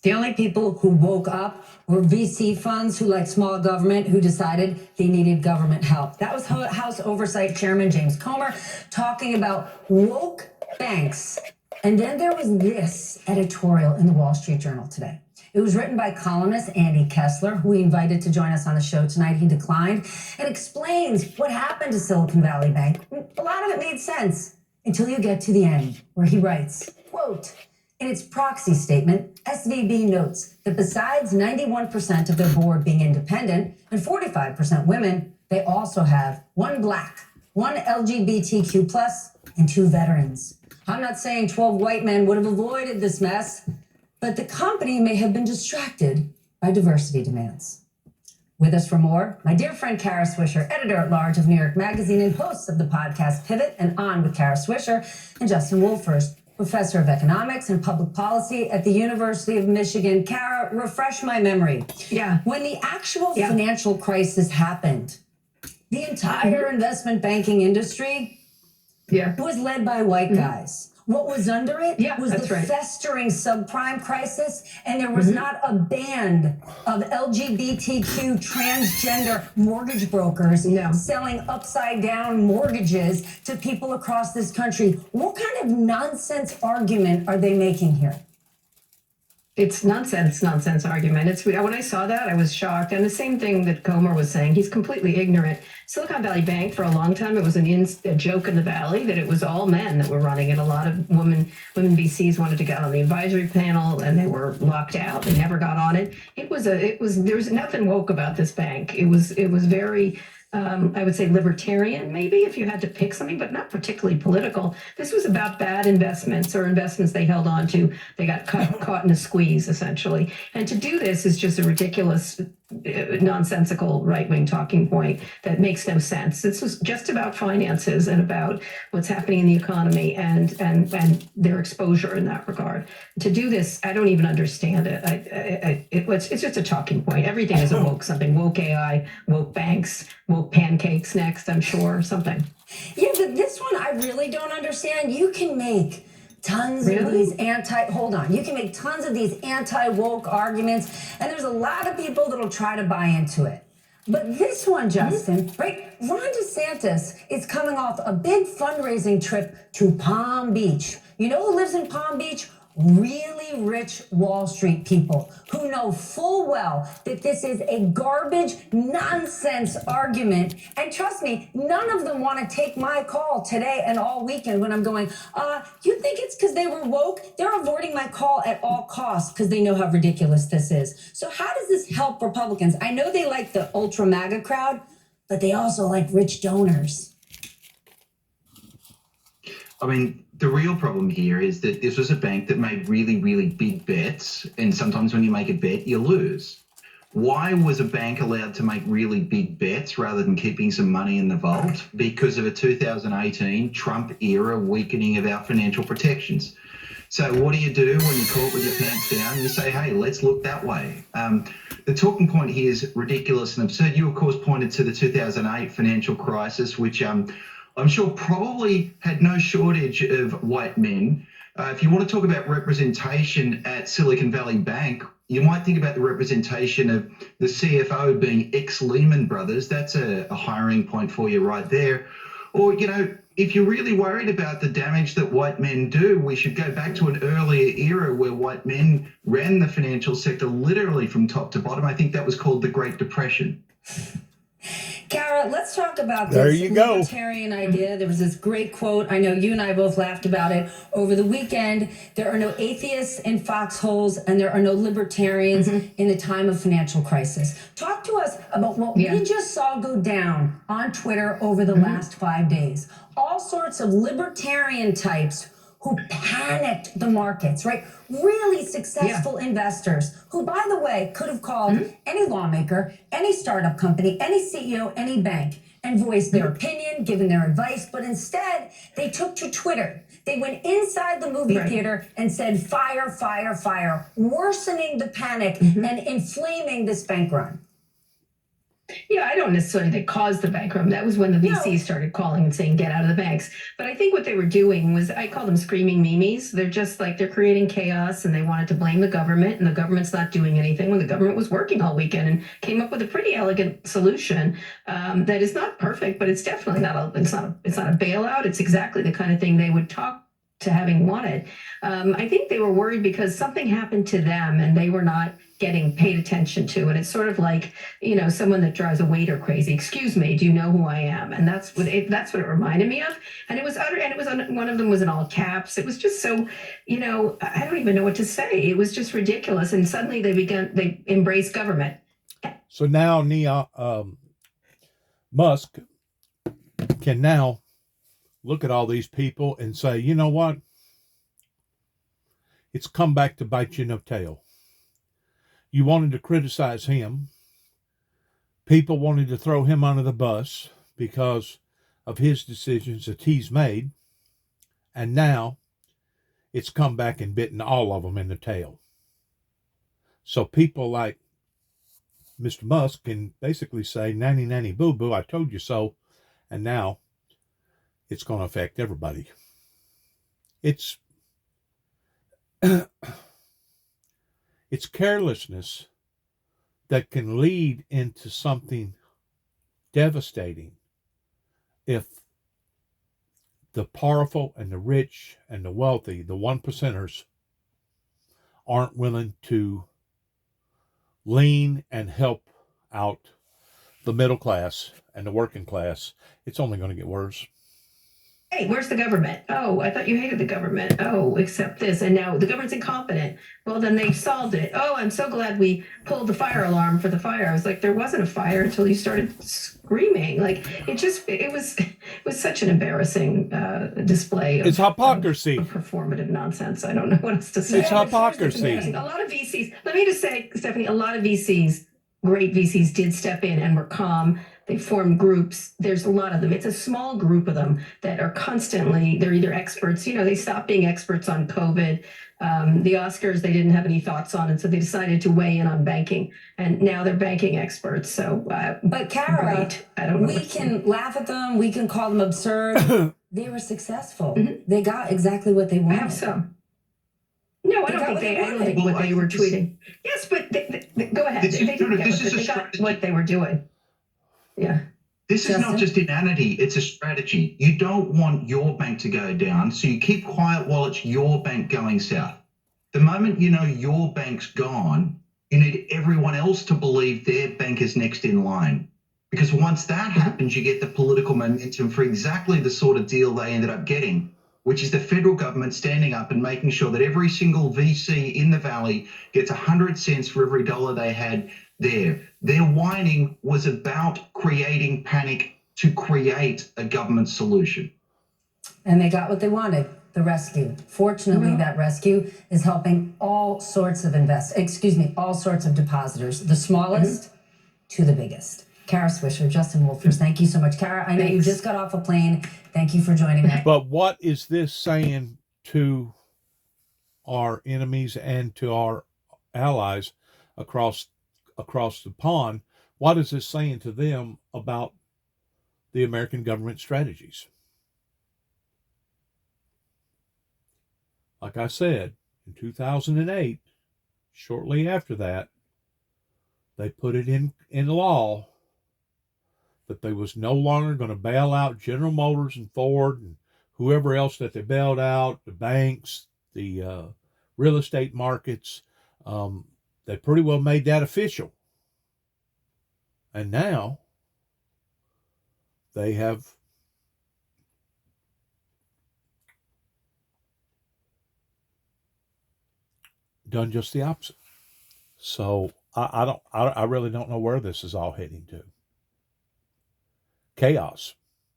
The only people who woke up were VC funds who like small government, who decided they needed government help. That was House Oversight Chairman James Comer talking about woke banks. And then there was this editorial in the Wall Street Journal today. It was written by columnist Andy Kessler, who we invited to join us on the show tonight. He declined, and explains what happened to Silicon Valley Bank. A lot of it made sense until you get to the end, where he writes, quote, in its proxy statement, SVB notes that besides 91% of their board being independent and 45% women, they also have one Black, one LGBTQ+, and 2 veterans. I'm not saying 12 white men would have avoided this mess, but the company may have been distracted by diversity demands. With us for more, my dear friend Kara Swisher, editor-at-large of New York Magazine and host of the podcast Pivot and On with Kara Swisher, and Justin Wolfers, professor of economics and public policy at the University of Michigan. Kara, refresh my memory. Yeah. When the actual financial crisis happened, the entire investment banking industry was led by white guys. What was under it was the festering subprime crisis, and there was not a band of LGBTQ transgender mortgage brokers selling upside-down mortgages to people across this country. What kind of nonsense argument are they making here? It's nonsense argument. It's when I saw that, I was shocked. And the same thing that Comer was saying, he's completely ignorant. Silicon Valley Bank, for a long time, it was a joke in the Valley that it was all men that were running it. A lot of women VCs wanted to get on the advisory panel, and they were locked out. They never got on it. There was nothing woke about this bank. It was very, I would say libertarian, maybe, if you had to pick something, but not particularly political. This was about bad investments or investments they held on to. They got caught in a squeeze, essentially. And to do this is just a ridiculous, nonsensical right-wing talking point that makes no sense. This was just about finances and about what's happening in the economy and their exposure in that regard. To do this, I don't even understand it. It's just a talking point. Everything is a woke something. Woke AI, woke banks, woke pancakes next, I'm sure, something. Yeah, but this one I really don't understand. You can make tons of these you can make tons of these anti-woke arguments, and there's a lot of people that'll try to buy into it. But this one, Justin, right? Ron DeSantis is coming off a big fundraising trip to Palm Beach. You know who lives in Palm Beach? Really rich Wall Street people who know full well that this is a garbage, nonsense argument. And trust me, none of them want to take my call today and all weekend when I'm going, you think it's because they were woke? They're avoiding my call at all costs because they know how ridiculous this is. So how does this help Republicans? I know they like the ultra MAGA crowd, but they also like rich donors. I mean, the real problem here is that this was a bank that made really, really big bets. And sometimes when you make a bet, you lose. Why was a bank allowed to make really big bets rather than keeping some money in the vault? Because of a 2018 Trump era weakening of our financial protections. So what do you do when you're caught with your pants down? You say, hey, let's look that way. The talking point here is ridiculous and absurd. You, of course, pointed to the 2008 financial crisis, which I'm sure probably had no shortage of white men. If you want to talk about representation at Silicon Valley Bank, you might think about the representation of the CFO being ex-Lehman Brothers. That's a hiring point for you right there. Or, if you're really worried about the damage that white men do, we should go back to an earlier era where white men ran the financial sector literally from top to bottom. I think that was called the Great Depression. Kara, let's talk about this libertarian idea. There was this great quote. I know you and I both laughed about it over the weekend. There are no atheists in foxholes, and there are no libertarians in the time of financial crisis. Talk to us about what we just saw go down on Twitter over the last 5 days. All sorts of libertarian types who panicked the markets, right? Really successful investors who, by the way, could have called any lawmaker, any startup company, any CEO, any bank, and voiced their opinion, given their advice. But instead, They took to Twitter. They went inside the movie Right. theater and said, fire, fire, fire, worsening the panic and inflaming this bank run. Yeah, I don't necessarily think caused the bank run. That was when the VCs started calling and saying, get out of the banks. But I think what they were doing was, I call them screaming memes. They're just like, they're creating chaos and they wanted to blame the government, and the government's not doing anything when the government was working all weekend and came up with a pretty elegant solution that is not perfect, but it's definitely it's not a bailout. It's exactly the kind of thing they would talk to having wanted. I think they were worried because something happened to them and they were not getting paid attention to. And it's sort of like, someone that drives a waiter crazy. Excuse me, do you know who I am? And that's what it reminded me of. And it was one of them was in all caps. It was just so, I don't even know what to say. It was just ridiculous. And suddenly they embraced government. So now Musk can now look at all these people and say, you know what? It's come back to bite you in the tail. You wanted to criticize him. People wanted to throw him under the bus because of his decisions that he's made. And now it's come back and bitten all of them in the tail. So people like Mr. Musk can basically say, nanny, nanny, boo, boo, I told you so. And now it's going to affect everybody. It's carelessness that can lead into something devastating if the powerful and the rich and the wealthy, the 1%ers, aren't willing to lean and help out the middle class and the working class. It's only going to get worse. Hey, where's the government? Oh, I thought you hated the government. Oh, except this. And now the government's incompetent. Well, then they solved it. Oh, I'm so glad we pulled the fire alarm for the fire. I was like, there wasn't a fire until you started screaming. Like, it was such an embarrassing display of, it's hypocrisy. of performative nonsense. I don't know what else to say. It's hypocrisy. A lot of VCs, let me just say, Stephanie, a lot of VCs, great VCs, did step in and were calm. They formed groups. There's a lot of them. It's a small group of them that are constantly, they're either experts, they stopped being experts on COVID. The Oscars, they didn't have any thoughts on it, so they decided to weigh in on banking. And now they're banking experts. So, but Kara, great. I don't know. We can laugh at them. We can call them absurd. They were successful. They got exactly what they wanted. I have some. No, I don't think what they were tweeting. Yes, but go ahead. They got what they were doing. Yeah. This is not just inanity, it's a strategy. You don't want your bank to go down, so you keep quiet while it's your bank going south. The moment you know your bank's gone, you need everyone else to believe their bank is next in line. Because once that happens, you get the political momentum for exactly the sort of deal they ended up getting, which is the federal government standing up and making sure that every single VC in the Valley gets 100 cents for every dollar they had there. Their whining was about creating panic to create a government solution. And they got what they wanted, the rescue. Fortunately, that rescue is helping all sorts of all sorts of depositors, the smallest to the biggest. Kara Swisher, Justin Wolfers, thank you so much. Kara, I know you just got off a plane. Thank you for joining us. But what is this saying to our enemies and to our allies across the pond? What is this saying to them about the American government strategies? Like I said, in 2008, shortly after that, they put it in law that they was no longer going to bail out General Motors and Ford and whoever else that they bailed out, the banks, the real estate markets. They pretty well made that official. And now they have done just the opposite. So I really don't know where this is all heading to. Chaos,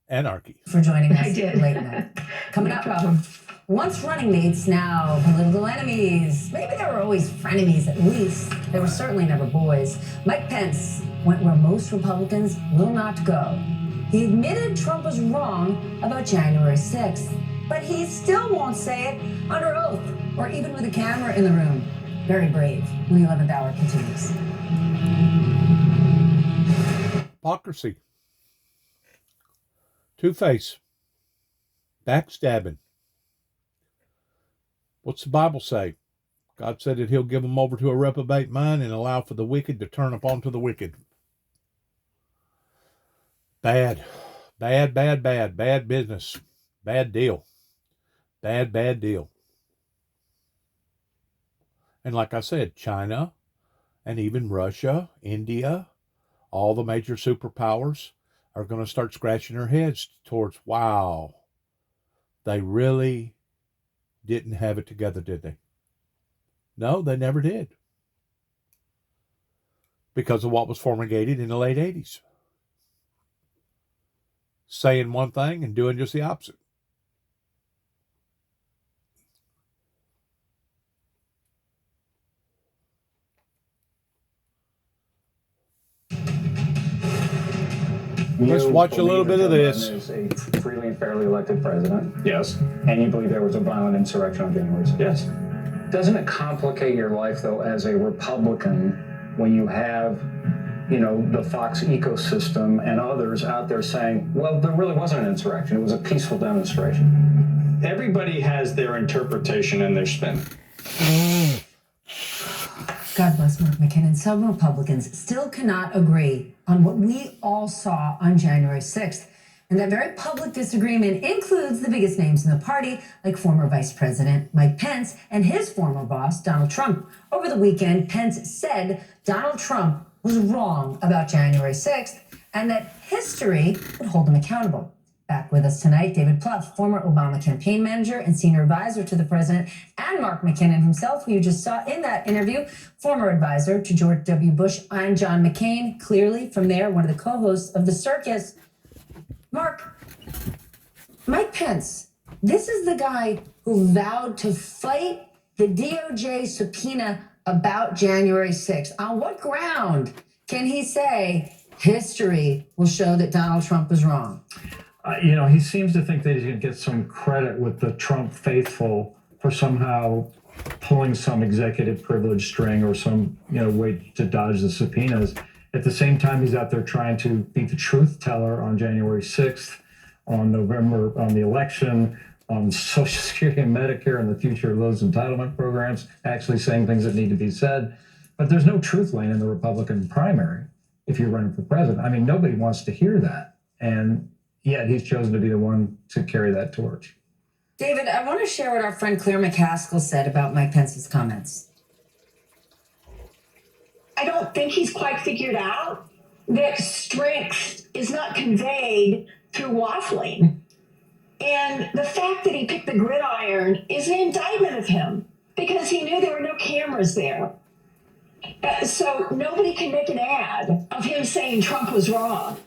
anarchy. For joining us I did. late night. Coming No up, problem. once running mates, now political enemies. Maybe they were always frenemies, at least. They were certainly never boys. Mike Pence went where most Republicans will not go. He admitted Trump was wrong about January 6th, but he still won't say it under oath or even with a camera in the room. Very brave. When the 11th hour continues. Hypocrisy. Two-face. Backstabbing. What's the Bible say? God said that he'll give them over to a reprobate mind and allow for the wicked to turn upon to the wicked. Bad. Bad business. Bad deal. Bad deal. And like I said, China and even Russia, India, all the major superpowers are going to start scratching their heads towards, wow, they really didn't have it together, did they? No, they never did. Because of what was formulated in the late 80s. Saying one thing and doing just the opposite. Let's watch a little bit of this. Is a freely and fairly elected president. Yes. And you believe there was a violent insurrection on January 6th? Yes. Doesn't it complicate your life, though, as a Republican when you have, the Fox ecosystem and others out there saying, well, there really wasn't an insurrection. It was a peaceful demonstration. Everybody has their interpretation and their spin. God bless Mark McKinnon. Some Republicans still cannot agree on what we all saw on January 6th. And that very public disagreement includes the biggest names in the party, like former Vice President Mike Pence and his former boss, Donald Trump. Over the weekend, Pence said Donald Trump was wrong about January 6th and that history would hold him accountable. Back with us tonight, David Plouffe, former Obama campaign manager and senior advisor to the president, and Mark McKinnon himself, who you just saw in that interview, former advisor to George W. Bush and John McCain, clearly from there, one of the co-hosts of The Circus. Mark, Mike Pence, this is the guy who vowed to fight the DOJ subpoena about January 6th. On what ground can he say history will show that Donald Trump was wrong? He seems to think that he's going to get some credit with the Trump faithful for somehow pulling some executive privilege string or some, way to dodge the subpoenas. At the same time, he's out there trying to be the truth teller on January 6th, on November, on the election, on Social Security and Medicare and the future of those entitlement programs, actually saying things that need to be said. But there's no truth lane in the Republican primary if you're running for president. I mean, nobody wants to hear that. And yet he's chosen to be the one to carry that torch. David, I want to share what our friend Claire McCaskill said about Mike Pence's comments. I don't think he's quite figured out that strength is not conveyed through waffling. And the fact that he picked the gridiron is an indictment of him because he knew there were no cameras there. So nobody can make an ad of him saying Trump was wrong.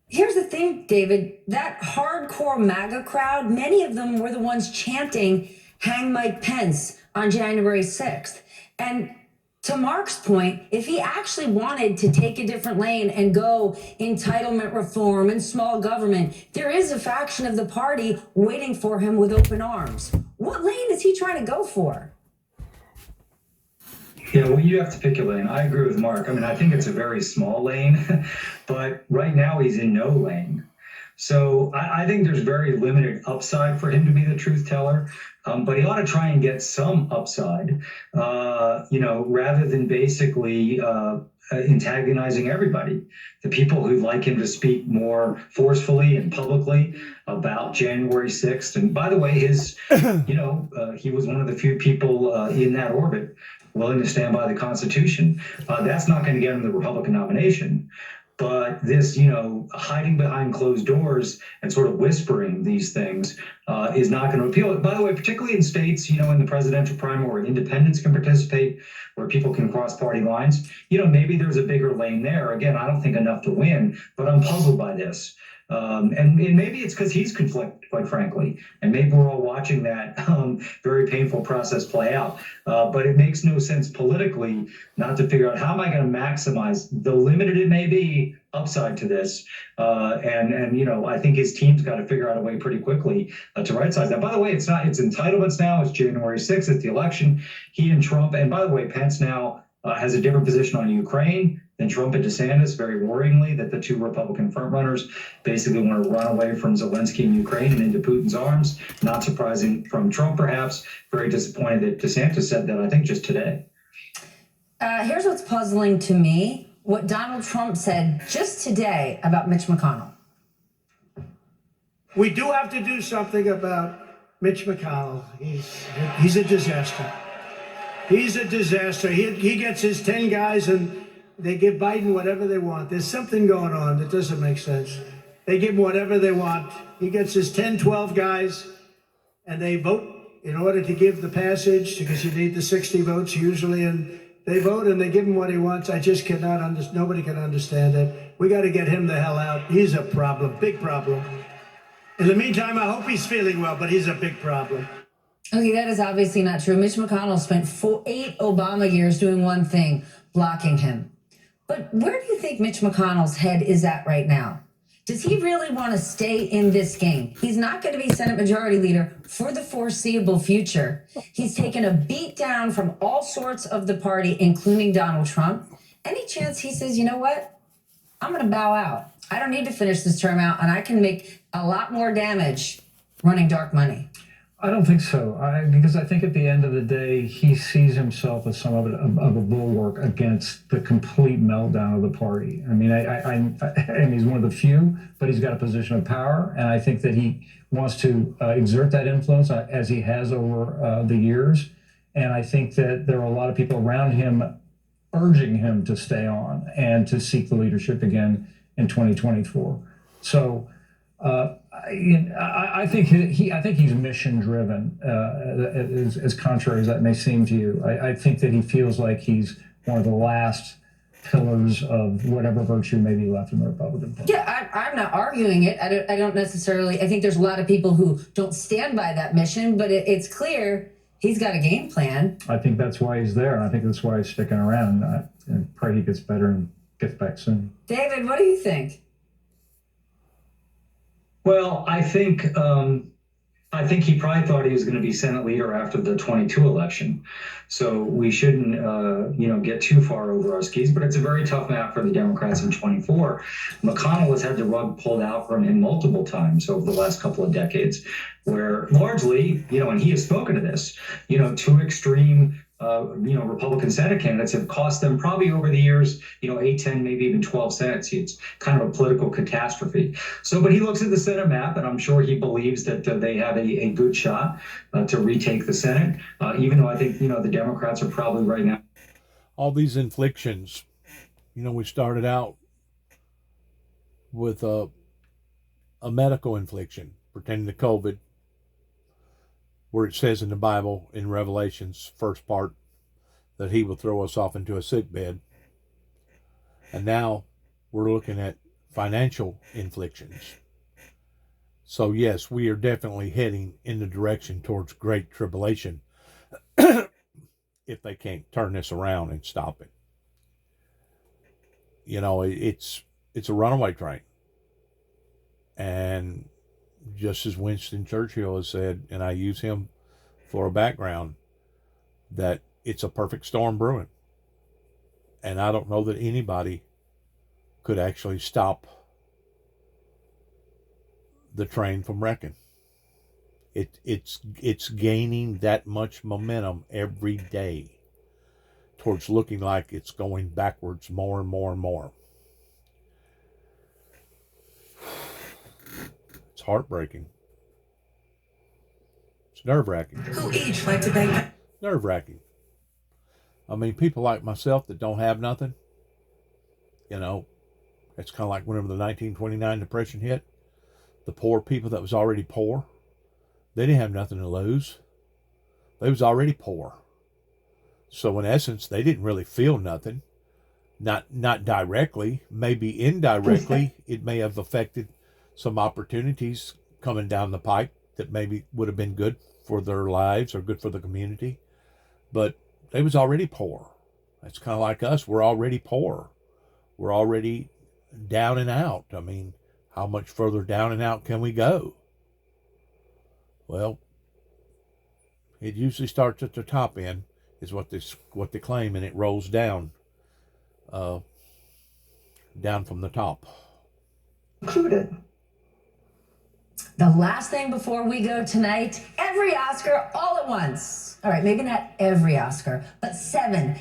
Here's the thing, David, that hardcore MAGA crowd, many of them were the ones chanting, "Hang Mike Pence" on January 6th. And to Mark's point, if he actually wanted to take a different lane and go entitlement reform and small government, there is a faction of the party waiting for him with open arms. What lane is he trying to go for? Yeah, well, you have to pick your lane. I agree with Mark. I mean, I think it's a very small lane, but right now he's in no lane. So I think there's very limited upside for him to be the truth teller, but he ought to try and get some upside, rather than basically antagonizing everybody. The people who'd like him to speak more forcefully and publicly about January 6th. And by the way, he was one of the few people in that orbit willing to stand by the Constitution. That's not going to get him the Republican nomination. But this, hiding behind closed doors and sort of whispering these things is not going to appeal. By the way, particularly in states, in the presidential primary where independents can participate, where people can cross party lines, maybe there's a bigger lane there. Again, I don't think enough to win, but I'm puzzled by this. And maybe it's because he's conflicted, quite frankly. And maybe we're all watching that very painful process play out. But it makes no sense politically not to figure out how am I going to maximize the limited it may be upside to this. And I think his team's got to figure out a way pretty quickly to right size that. By the way, it's entitlements now. It's January 6th. It's the election. He and Trump, and by the way, Pence now has a different position on Ukraine than Trump and DeSantis, very worryingly, that the two Republican frontrunners basically want to run away from Zelensky in Ukraine and into Putin's arms. Not surprising from Trump, perhaps. Very disappointed that DeSantis said that, I think, just today. Here's what's puzzling to me. What Donald Trump said just today about Mitch McConnell. We do have to do something about Mitch McConnell. He's a disaster. He's a disaster. He gets his 10 guys and they give Biden whatever they want. There's something going on that doesn't make sense. They give him whatever they want. He gets his 10, 12 guys and they vote in order to give the passage because you need the 60 votes usually, and they vote and they give him what he wants. I just cannot understand. Nobody can understand it. We got to get him the hell out. He's a problem, big problem. In the meantime, I hope he's feeling well, but he's a big problem. Okay, that is obviously not true. Mitch McConnell spent 8 Obama years doing one thing, blocking him. But where do you think Mitch McConnell's head is at right now? Does he really want to stay in this game? He's not going to be Senate Majority Leader for the foreseeable future. He's taken a beat down from all sorts of the party, including Donald Trump. Any chance he says, you know what? I'm going to bow out. I don't need to finish this term out, and I can make a lot more damage running dark money. I don't think so, because I think at the end of the day, he sees himself as somewhat of a bulwark against the complete meltdown of the party. I mean, and he's one of the few, but he's got a position of power, and I think that he wants to exert that influence as he has over the years. And I think that there are a lot of people around him urging him to stay on and to seek the leadership again in 2024. So. I think he's mission driven, as contrary as that may seem to you. I think that he feels like he's one of the last pillars of whatever virtue may be left in the Republican Party. Yeah, I'm not arguing it. I don't necessarily. I think there's a lot of people who don't stand by that mission, but it's clear he's got a game plan. I think that's why he's there, and I think that's why he's sticking around. And pray he gets better and gets back soon. David, what do you think? Well, I think he probably thought he was going to be Senate leader after the 22 election. So we shouldn't, get too far over our skis, but it's a very tough map for the Democrats in 24. McConnell has had the rug pulled out from him multiple times over the last couple of decades, where largely, and he has spoken to this, two extreme Republican Senate candidates have cost them probably over the years, 8, 10, maybe even 12 Senate seats, kind of a political catastrophe. So, but he looks at the Senate map, and I'm sure he believes that they have a good shot to retake the Senate, even though I think, the Democrats are probably right now. All these inflictions, we started out with a medical infliction pertaining to COVID, where it says in the Bible, in Revelation's first part, that he will throw us off into a sick bed. And now we're looking at financial inflictions. So yes, we are definitely heading in the direction towards great tribulation if they can't turn this around and stop it. It's a runaway train. And just as Winston Churchill has said, and I use him for a background, that it's a perfect storm brewing. And I don't know that anybody could actually stop the train from wrecking. It's gaining that much momentum every day towards looking like it's going backwards more and more and more. It's heartbreaking. It's nerve-wracking. Who each like to bake? Nerve-wracking. I mean, people like myself that don't have nothing, it's kind of like whenever the 1929 Depression hit, the poor people that was already poor, they didn't have nothing to lose. They was already poor. So in essence, they didn't really feel nothing. Not directly, maybe indirectly, it may have affected some opportunities coming down the pike that maybe would have been good for their lives or good for the community. But they was already poor. It's kind of like us. We're already poor. We're already down and out. I mean, how much further down and out can we go? Well, it usually starts at the top end, is what they claim, and it rolls down from the top. Included. The last thing before we go tonight, every Oscar all at once. All right, maybe not every Oscar, but seven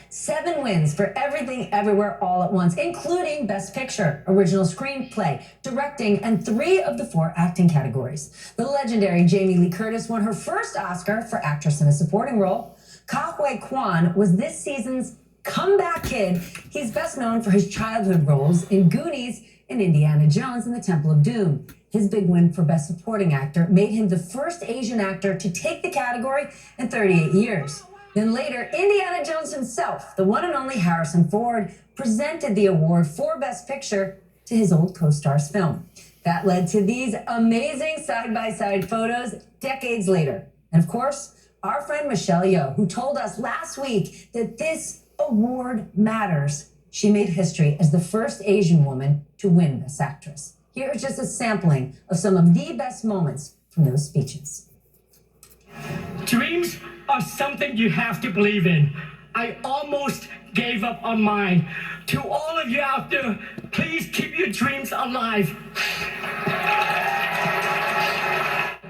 wins for Everything Everywhere All at Once, including Best Picture, Original Screenplay, Directing, and 3 of the 4 acting categories. The legendary Jamie Lee Curtis won her first Oscar for Actress in a Supporting Role. Ka Hui Kwan was this season's comeback kid. He's best known for his childhood roles in Goonies and Indiana Jones and the Temple of Doom. His big win for Best Supporting Actor made him the first Asian actor to take the category in 38 years. Then later, Indiana Jones himself, the one and only Harrison Ford, presented the award for Best Picture to his old co-star's film. That led to these amazing side-by-side photos decades later. And of course, our friend Michelle Yeoh, who told us last week that this award matters. She made history as the first Asian woman to win Best Actress. Here is just a sampling of some of the best moments from those speeches. Dreams are something you have to believe in. I almost gave up on mine. To all of you out there, please keep your dreams alive.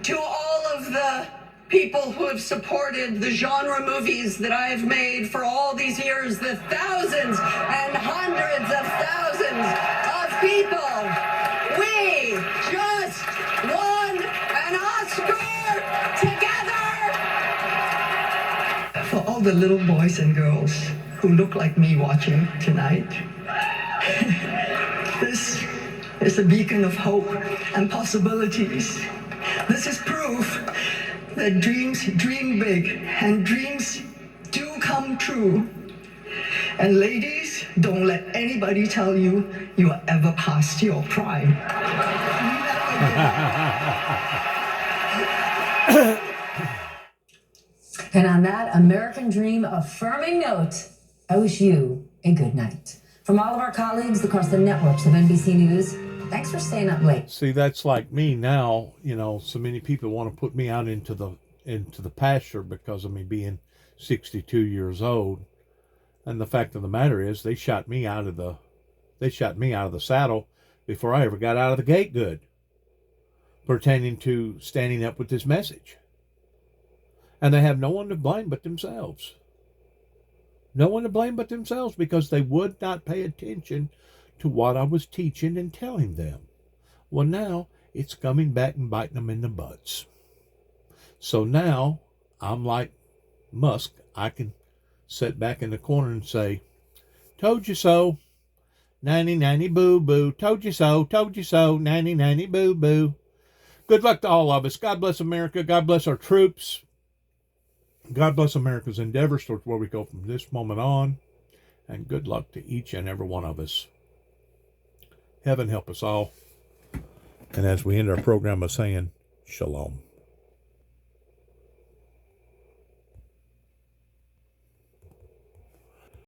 To all of the people who have supported the genre movies that I have made for all these years, the thousands and hundreds of thousands of people, we just won an Oscar together! For all the little boys and girls who look like me watching tonight, this is a beacon of hope and possibilities. This is proof that dreams dream big and dreams do come true. And ladies, don't let anybody tell you you are ever past your prime. And on that American dream affirming note, I wish you a good night. From all of our colleagues across the networks of NBC News, thanks for staying up late. See, that's like me now. You know, so many people want to put me out into the pasture because of me being 62 years old. And the fact of the matter is, they shot me out of the saddle before I ever got out of the gate good, pertaining to standing up with this message. And they have no one to blame but themselves. No one to blame but themselves, because they would not pay attention to what I was teaching and telling them. Well, now it's coming back and biting them in the butts. So now I'm like Musk. I can sit back in the corner and say, told you so, nanny nanny boo boo, told you so, nanny nanny boo boo. Good luck to all of us. God bless America. God bless our troops. God bless America's endeavors towards where we go from this moment on. And good luck to each and every one of us. Heaven help us all. And as we end our program by saying, Shalom.